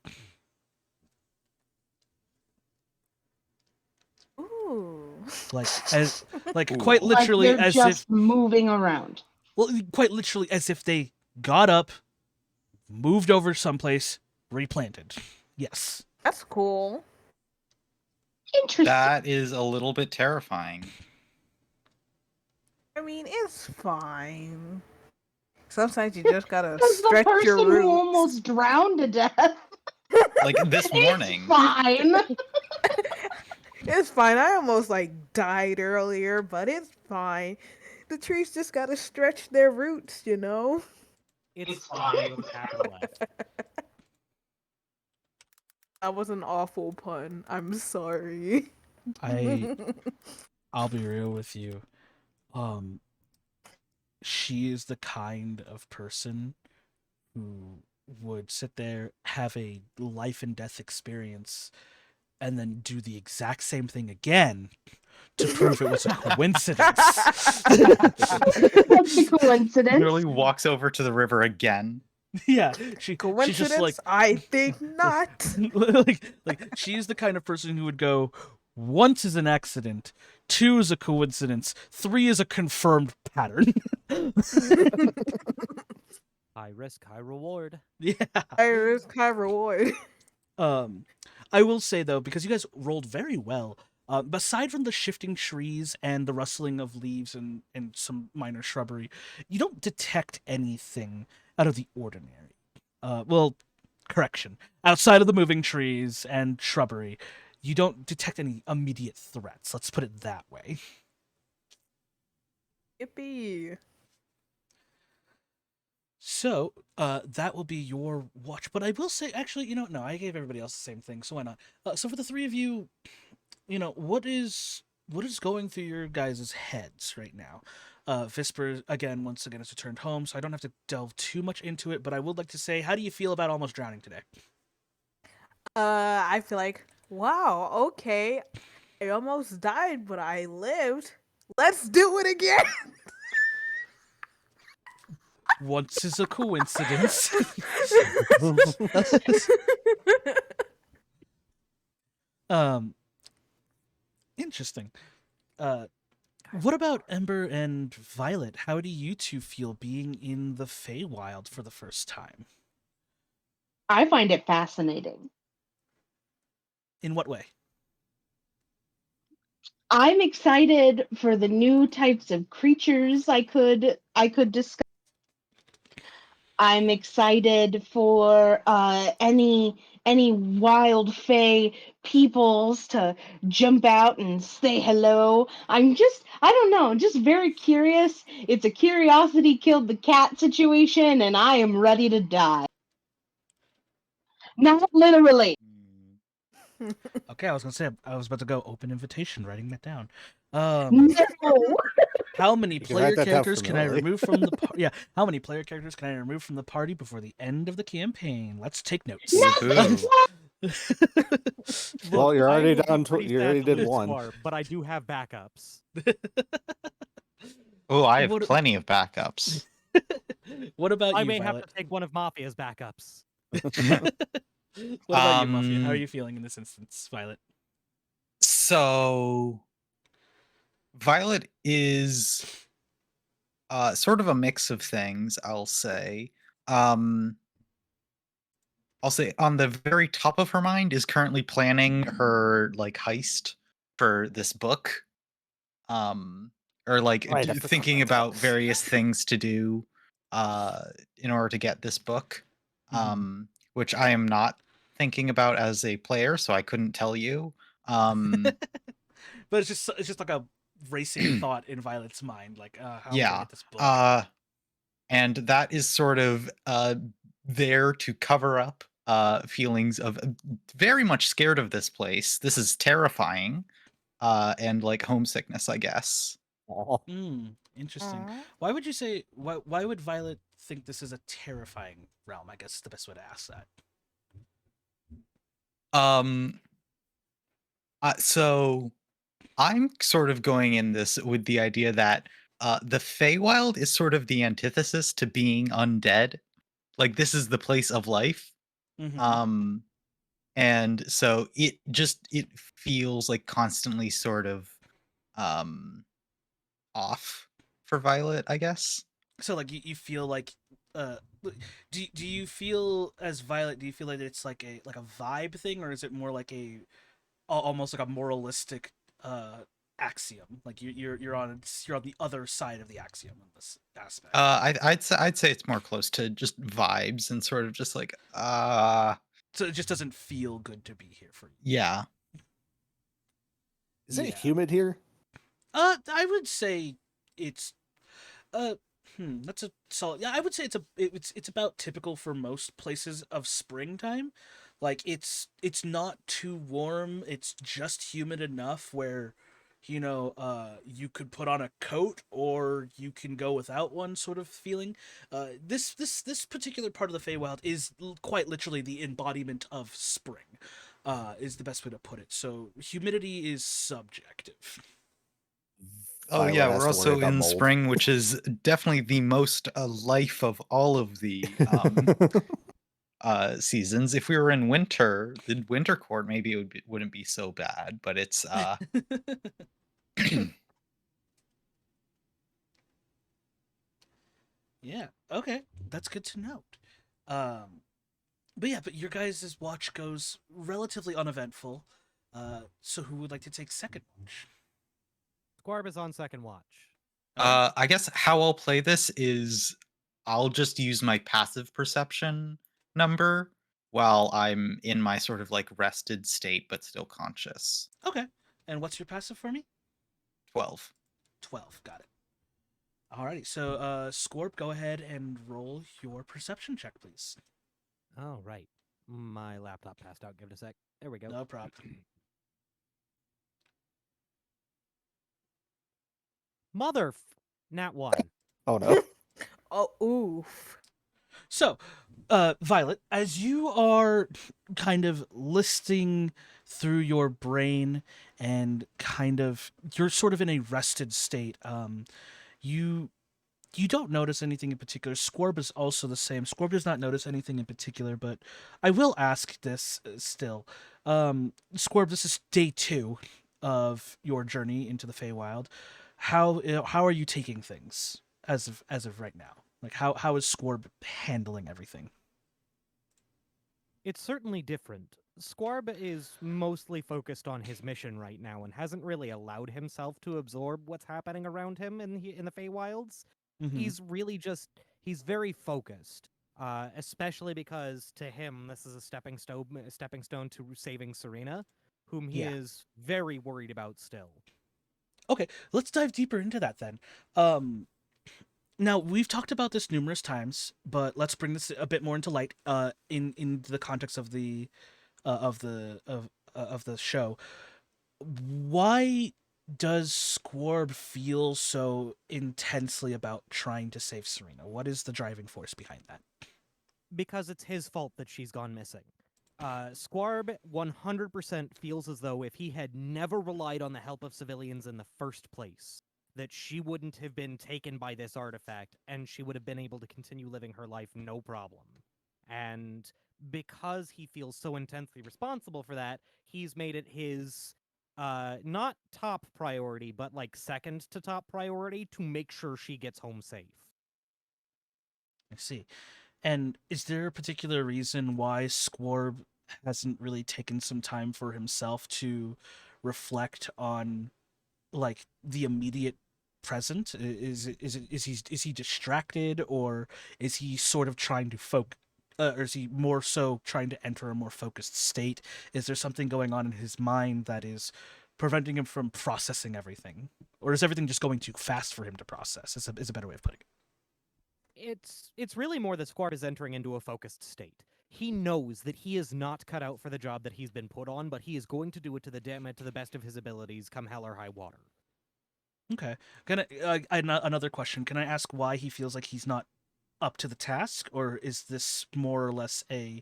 Ooh. Like as like Ooh. quite literally like they're as just if moving around. quite literally as if they got up, moved over someplace, replanted. Yes. That's cool. Interesting. That is a little bit terrifying. I mean, it's fine. Sometimes you just gotta Because the stretch your person roots. who almost drowned to death. Like this morning. It's fine. It's fine. I almost like died earlier, but it's fine. The trees just gotta stretch their roots, you know? It's fine with capital F. That was an awful pun. I'm sorry. I'll be real with you. She is the kind of person who would sit there, have a life and death experience, and then do the exact same thing again to prove it was a coincidence. That's a coincidence. Literally walks over to the river again. Yeah, she's Coincidence? just like I think not. like she's the kind of person who would go, once is an accident, 2 is a coincidence, 3 is a confirmed pattern. High risk, high reward. Yeah. High risk, high reward. I will say though, because you guys rolled very well, aside from the shifting trees and the rustling of leaves and some minor shrubbery, you don't detect anything out of the ordinary. Well, correction. Outside of the moving trees and shrubbery, you don't detect any immediate threats. Let's put it that way. Yippee. So, that will be your watch. But I will say, actually, no, I gave everybody else the same thing, so why not? So for the 3 of you, what is going through your guys' heads right now? Visper, again, once again, has returned home, so I don't have to delve too much into it, but I would like to say, how do you feel about almost drowning today? I feel like, wow, okay, I almost died, but I lived. Let's do it again. Once is a coincidence. um, Interesting. Uh, what about Ember and Violet? How do you two feel being in the Feywild for the first time? I find it fascinating. In what way? I'm excited for the new types of creatures I could discover. I'm excited for any wild fey peoples to jump out and say hello. I don't know, just very curious. It's a curiosity killed the cat situation, and I am ready to die. Not literally. Okay, I was gonna say I was about to go open invitation, writing that down. Um, No. how many You can write player that down characters for can I Millie. remove from the yeah? How many player characters can I remove from the party before the end of the campaign? Let's take notes. Woohoo. Look, Well, you're I already would be down. pretty You sad already to did lose one. Squarb, but I do have backups. Oh, I have What plenty of backups. what about I you, may have Violet? to take one of Mafia's backups. What about you, Mafia? How are Um, you feeling in this instance, Violet? so Violet is sort of a mix of things, I'll say. Um, I'll say on the very top of her mind is currently planning her like heist for this book. Um, or like Right, I forgot thinking about that. about various things to do uh in order to get this book. Mhm. Which I am not thinking about as a player, so I couldn't tell you. Um But it's just like a racing thought in Violet's mind, like, how am I gonna yeah. get this book? Uh and that is sort of there to cover up feelings of very much scared of this place. This is terrifying, and like homesickness, I guess. Aw. Interesting. Aw. Why would you say why would Violet think this is a terrifying realm? I guess is the best way to ask that. um so I'm sort of going in this with the idea that the Feywild is sort of the antithesis to being undead. Like this is the place of life. Mm-hmm. Um and so it feels like constantly sort of um off for Violet, I guess. So like you feel like do you feel as Violet, do you feel like it's like a vibe thing, or is it more like a almost like a moralistic uh axiom? Like you're on the other side of the axiom in this aspect. I'd say it's more close to just vibes and sort of just like So it just doesn't feel good to be here for you. yeah. Is it Yeah. humid here? I would say it's uh that's a solid. Yeah, I would say it's about typical for most places of springtime. Like it's not too warm. It's just humid enough where you could put on a coat or you can go without one sort of feeling. This particular part of the Feywild is quite literally the embodiment of spring. Is the best way to put it. So humidity is subjective. Oh yeah, Violet has we're to worry also about in mold. spring, which is definitely the most life of all of the seasons. If we were in winter, the winter court maybe wouldn't be so bad, but it's Yeah. Okay. That's good to note. Um, but yeah, but your guys' watch goes relatively uneventful. So who would like to take second watch? Squarb is on second watch. Okay. I guess how I'll play this is I'll just use my passive perception number while I'm in my sort of like rested state but still conscious. Okay. And what's your passive for me? 12. 12. Got it. Alrighty. So, Scorp, go ahead and roll your perception check, please. Oh, right. My laptop passed out. Give it a sec. There we go. No problem. Nat 1. Oh no. Oh, oof. So, Violet, as you are kind of listing through your brain and kind of you're sort of in a rested state, you you don't notice anything in particular. Squarb is also the same. Squarb does not notice anything in particular, but I will ask this still. Squarb, this is day 2 of your journey into the Feywild. How are you taking things as of right now? Like how is Squarb handling everything? It's certainly different. Squarb is mostly focused on his mission right now and hasn't really allowed himself to absorb what's happening around him in the Feywilds. Mm-hmm. He's really just he's very focused. Especially because to him this is a stepping stone to saving Serena, whom he Yeah. is very worried about still. Okay, let's dive deeper into that then. Um, Now we've talked about this numerous times, but let's bring this a bit more into light. In the context of the show, why does Squarb feel so intensely about trying to save Serena? What is the driving force behind that? Because it's his fault that she's gone missing. Squarb 100% feels as though if he had never relied on the help of civilians in the first place, that she wouldn't have been taken by this artifact and she would have been able to continue living her life no problem. And because he feels so intensely responsible for that, he's made it his not top priority, but like second to top priority to make sure she gets home safe. I see. And is there a particular reason why Squarb hasn't really taken some time for himself to reflect on like the immediate present? Is he distracted, or is he sort of trying to or is he more so trying to enter a more focused state? Is there something going on in his mind that is preventing him from processing everything, or is everything just going too fast for him to process? Is a better way of putting it. It's really more that Squarb is entering into a focused state. He knows that he is not cut out for the job that he's been put on, but he is going to do it to the best of his abilities, come hell or high water. Okay. Another question. Can I ask why he feels like he's not up to the task, or is this more or less a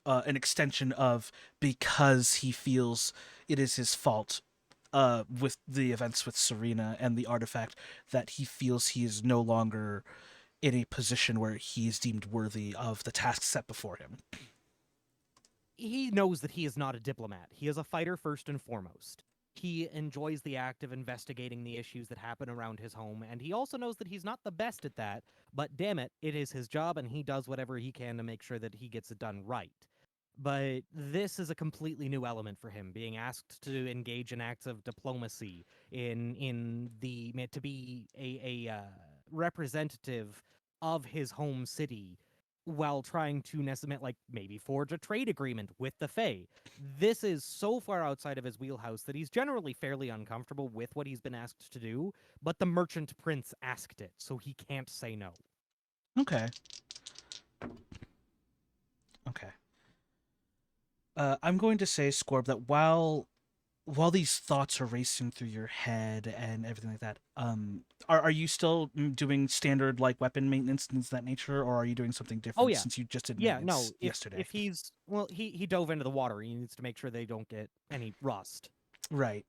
an extension of because he feels it is his fault with the events with Serena and the artifact that he feels he is no longer in a position where he is deemed worthy of the task set before him? He knows that he is not a diplomat. He is a fighter first and foremost. He enjoys the act of investigating the issues that happen around his home, and he also knows that he's not the best at that, but damn it, it is his job, and he does whatever he can to make sure that he gets it done right. But this is a completely new element for him, being asked to engage in acts of diplomacy in the to be a representative of his home city while trying to like maybe forge a trade agreement with the Fae. This is so far outside of his wheelhouse that he's generally fairly uncomfortable with what he's been asked to do, but the merchant prince asked it, so he can't say no. Okay. Okay. I'm going to say, Scorb, that while these thoughts are racing through your head and everything like that, are you still doing standard like weapon maintenance and things of that nature, or are you doing something different Yeah. since you just did Yeah, maintenance no, yesterday? if he's well, he dove into the water. He needs to make sure they don't get any rust. Right.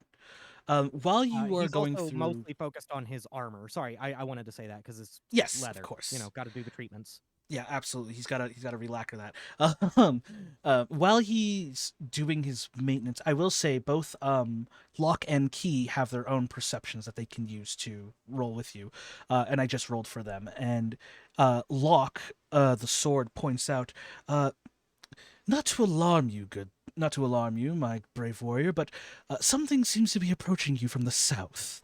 While you are He's going also through, mostly focused on his armor. Sorry, I wanted to say that because it's yes, leather. of course, Got to do the treatments. yeah, absolutely. He's got to relacquer that. While he's doing his maintenance, I will say both Lock and Key have their own perceptions that they can use to roll with you, and I just rolled for them. And Lock, the sword, points out, not to alarm you, my brave warrior, but something seems to be approaching you from the south.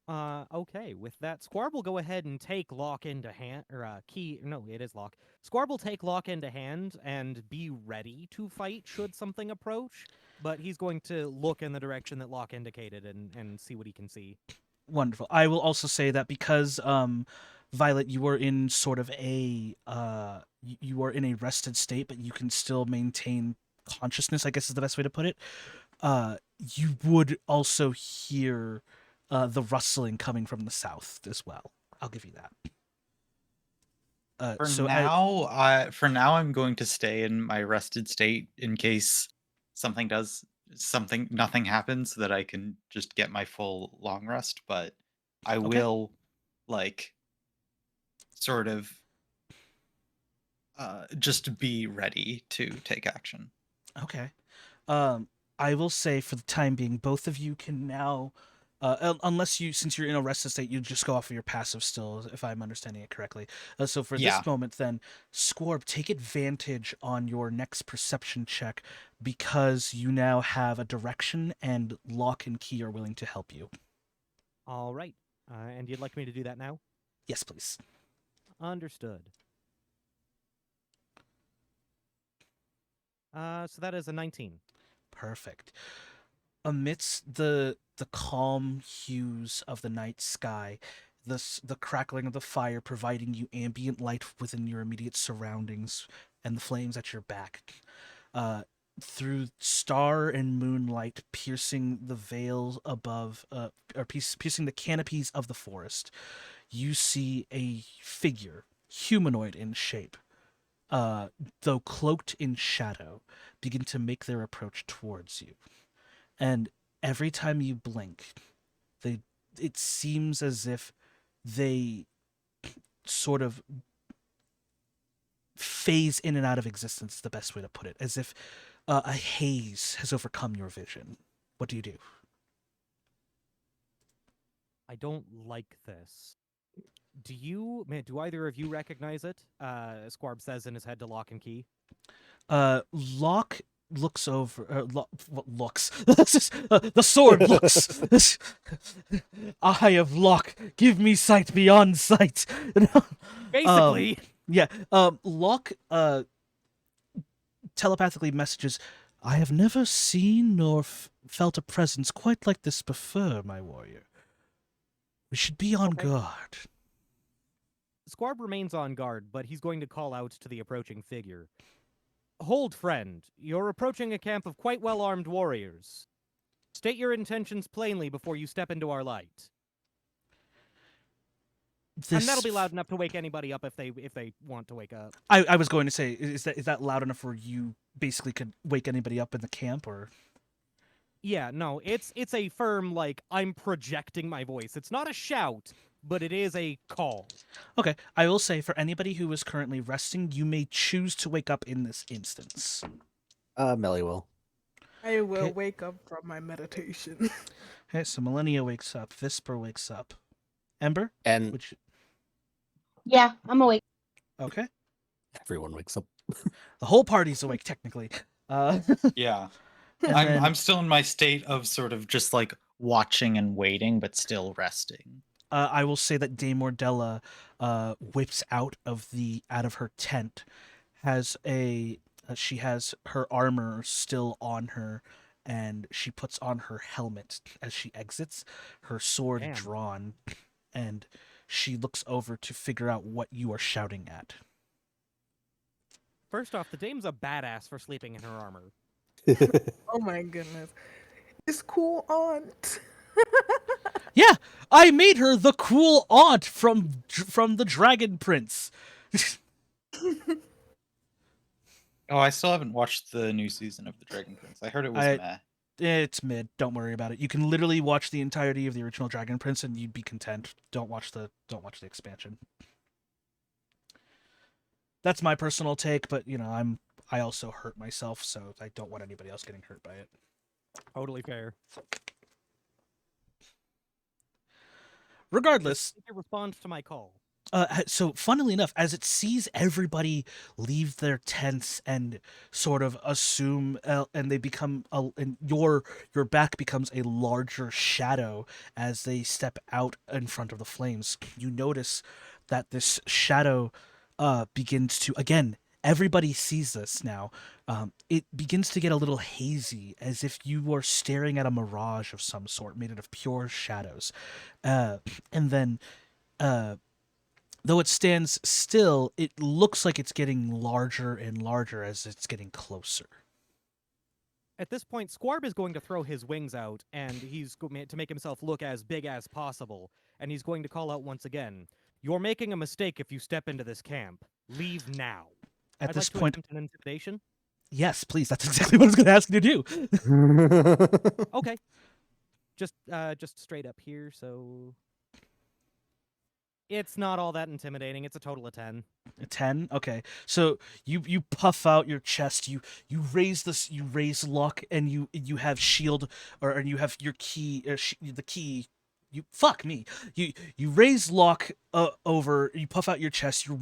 Okay. With that, Squarb will go ahead and take Lock into hand, or Key. No, it is Lock. Squarb will take Lock into hand and be ready to fight should something approach. But he's going to look in the direction that Lock indicated and see what he can see. Wonderful. I will also say that because Violet, you are in sort of you are in a rested state, but you can still maintain consciousness, I guess is the best way to put it. You would also hear the rustling coming from the south as well. I'll give you that. For now, I'm going to stay in my rested state in case nothing happens, so that I can just get my full long rest. But I Okay. will, like, sort of, just be ready to take action. Okay. I will say for the time being, both of you can now, unless since you're in a rested state, you just go off of your passive still, if I'm understanding it correctly. So for Yeah. this moment, then, Scorb, take advantage on your next perception check because you now have a direction, and Lock and Key are willing to help you. All right. And you'd like me to do that now? Yes, please. Understood. So that is a 19. Perfect. Amidst the calm hues of the night sky, the crackling of the fire providing you ambient light within your immediate surroundings, and the flames at your back, through star and moonlight piercing the veils above, or piercing the canopies of the forest, you see a figure, humanoid in shape, though cloaked in shadow, begin to make their approach towards you. And every time you blink, it seems as if they sort of phase in and out of existence, is the best way to put it, as if a haze has overcome your vision. What do you do? I don't like this. Do either of you recognize it? Squarb says in his head to Lock and Key. Locke looks over. What looks? The sword looks. Eye of Locke, give me sight beyond sight. Basically. Yeah. Locke telepathically messages, I have never seen nor felt a presence quite like this before, my warrior. We should be on guard. Squarb remains on guard, but he's going to call out to the approaching figure. Hold, friend. You're approaching a camp of quite well-armed warriors. State your intentions plainly before you step into our light. And that'll be loud enough to wake anybody up if they want to wake up. I was going to say, is that loud enough where you basically could wake anybody up in the camp, or? Yeah, no, it's a firm, like, I'm projecting my voice. It's not a shout, but it is a call. Okay, I will say for anybody who is currently resting, you may choose to wake up in this instance. Melly will. I will wake up from my meditation. Okay, so Millennia wakes up, Visper wakes up. Ember? And Yeah, I'm awake. Okay. everyone wakes up. The whole party's awake, technically. Yeah. then- I'm still in my state of sort of just like watching and waiting, but still resting. I will say that Dame Mordella whips out of her tent, she has her armor still on her, and she puts on her helmet as she exits, her sword Damn. drawn, and she looks over to figure out what you are shouting at. First off, the dame's a badass for sleeping in her armor. Oh my goodness. It's cool aunt. Yeah, I made her the cool aunt from the Dragon Prince. Oh, I still haven't watched the new season of The Dragon Prince. I heard it was meh. It's mid. Don't worry about it. You can literally watch the entirety of the original Dragon Prince and you'd be content. Don't watch the expansion. That's my personal take, but you know, I also hurt myself, so I don't want anybody else getting hurt by it. Totally fair. Regardless, It responds to my call. so funnily enough, as it sees everybody leave their tents and sort of assume, and they become, and your back becomes a larger shadow as they step out in front of the flames. You notice that this shadow begins to, again, everybody sees this now. It begins to get a little hazy, as if you are staring at a mirage of some sort, made out of pure shadows. And then, though it stands still, it looks like it's getting larger and larger as it's getting closer. At this point, Squarb is going to throw his wings out, and he's to make himself look as big as possible. And he's going to call out once again, "You're making a mistake if you step into this camp. Leave now." At I'd this like to point, attempt an intimidation. yes, please. That's exactly what I was going to ask you to do. Okay. Just straight up here, so it's not all that intimidating. It's a total of 10. A 10. Okay, so you puff out your chest. You raise this. You raise lock, and you have shield, or you have your key. The key. You fuck me. You raise lock over. You puff out your chest. Your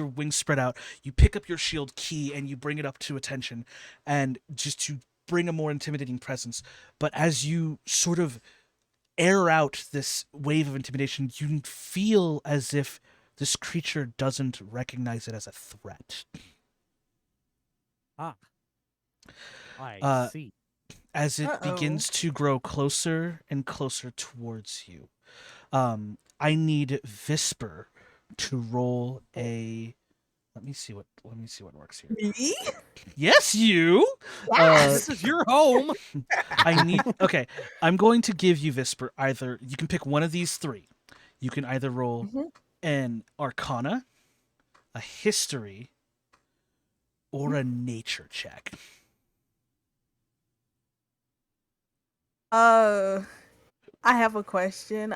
wings spread out. You pick up your shield key and you bring it up to attention, and just to bring a more intimidating presence. But as you sort of air out this wave of intimidation, you feel as if this creature doesn't recognize it as a threat. Ah. I Uh, see. As it Uh-oh. begins to grow closer and closer towards you, I need Visper to roll a. Let me see what works here. Me? Yes, you. This is your home. I need. Okay, I'm going to give you Visper. Either you can pick one of these three. You can either roll an Arcana, a History, or a Nature check. I have a question.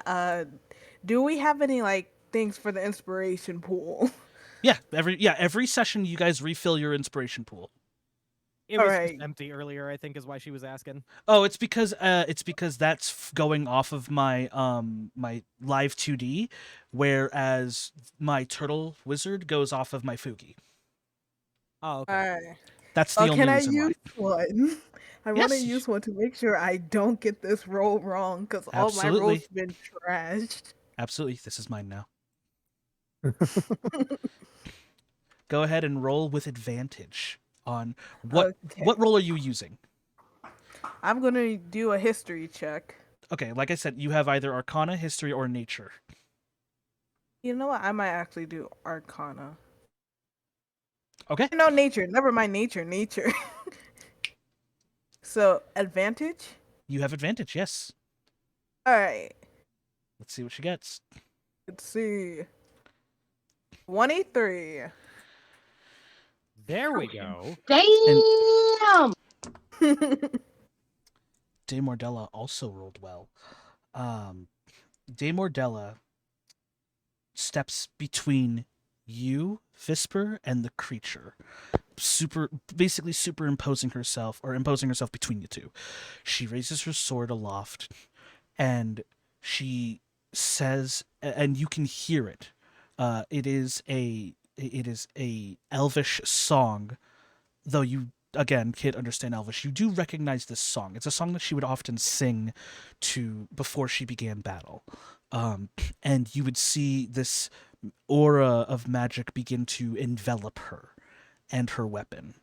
Do we have any like things for the inspiration pool? Yeah, every session you guys refill your inspiration pool. It was Alright. just empty earlier, I think, is why she was asking. Oh, it's because that's going off of my my live 2D, whereas my turtle wizard goes off of my Fugi. Oh, okay. Alright. That's the only Can I reason why. use one? I want to Yes. use one to make sure I don't get this roll wrong, because all my Absolutely. rolls have been trashed. Absolutely, this is mine now. Go ahead and roll with advantage on what Okay. roll are you using? I'm gonna do a history check. Okay, like I said, you have either Arcana, History, or Nature. You know what? I might actually do Arcana. Okay. No, Nature. Never mind, Nature. So, advantage? You have advantage, yes. Alright. Let's see what she gets. Let's see. 23. There we go. Damn! De Mordella also rolled well. De Mordella steps between you, Visper, and the creature. Basically imposing herself between you two. She raises her sword aloft, and she says, and you can hear it. It is a elvish song, though you again can't understand Elvish. You do recognize this song. It's a song that she would often sing to before she began battle, and you would see this aura of magic begin to envelop her and her weapon.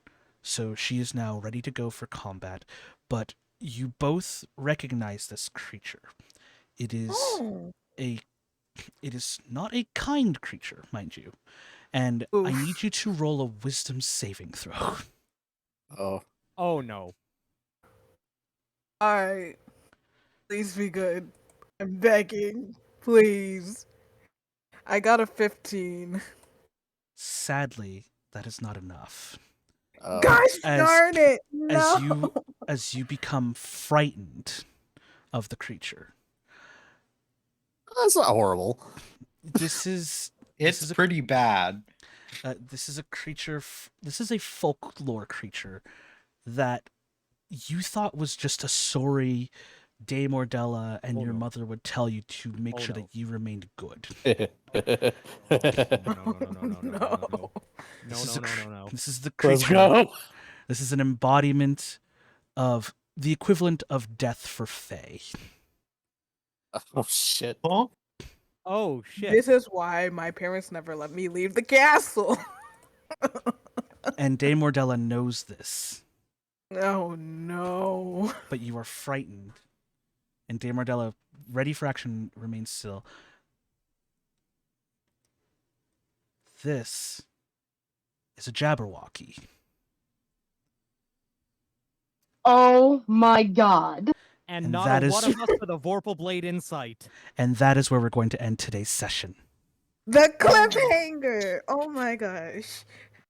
So she is now ready to go for combat, but you both recognize this creature. It is it is not a kind creature, mind you. And I Oof. need you to roll a wisdom saving throw. Oh, Oh, no. Alright. Please be good. I'm begging. Please. I got a 15. Sadly, that is not enough. Gosh As- darn it! No. As you become frightened of the creature. that's not horrible. This is It's is a- pretty bad. this is a creature. This is a folklore creature that you thought was just a sorry De Mordella and Oh, your no. mother would tell you to make Oh, sure no. that you remained good. No. This is a cr- No. This is the Let's creature. go. This is an embodiment of the equivalent of death for Fae. Oh shit. Huh? Oh, shit. This is why my parents never let me leave the castle. And De Mordella knows this, Oh no. but you are frightened. And De Mordella, ready for action, remains still. This is a Jabberwocky. Oh my god. And And not that a is- one of us with a Vorpal Blade in sight. And that is where we're going to end today's session. The cliffhanger! Oh my gosh.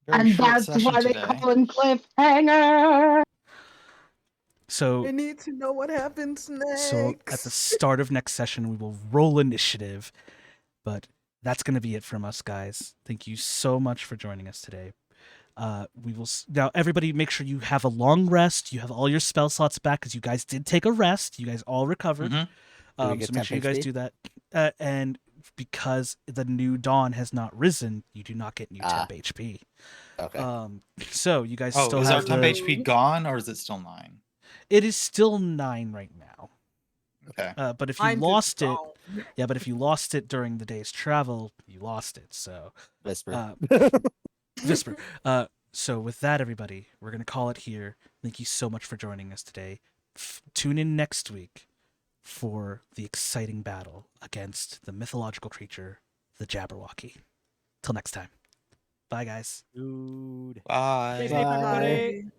Very And short that's session why they today. call him Cliffhanger. So I need to know what happens next. So at the start of next session, we will roll initiative. But that's going to be it from us, guys. Thank you so much for joining us today. We will now. Everybody, make sure you have a long rest. You have all your spell slots back because you guys did take a rest. You guys all recovered. Mhm. Do we get So make sure you guys 10 do that. And because the new dawn has not risen, you do not get new temp HP. Okay. So you guys Oh, still is have our temp the- HP gone or is it still 9? It is still 9 right now. Okay. But if you Mine just lost it, gone. yeah, but if you lost it during the day's travel, you lost it. So, Whisper. Whisper. So with that, everybody, we're gonna call it here. Thank you so much for joining us today. Tune in next week for the exciting battle against the mythological creature, the Jabberwocky. Till next time. Bye, guys. Dude. Bye. Stay safe, everybody. Bye.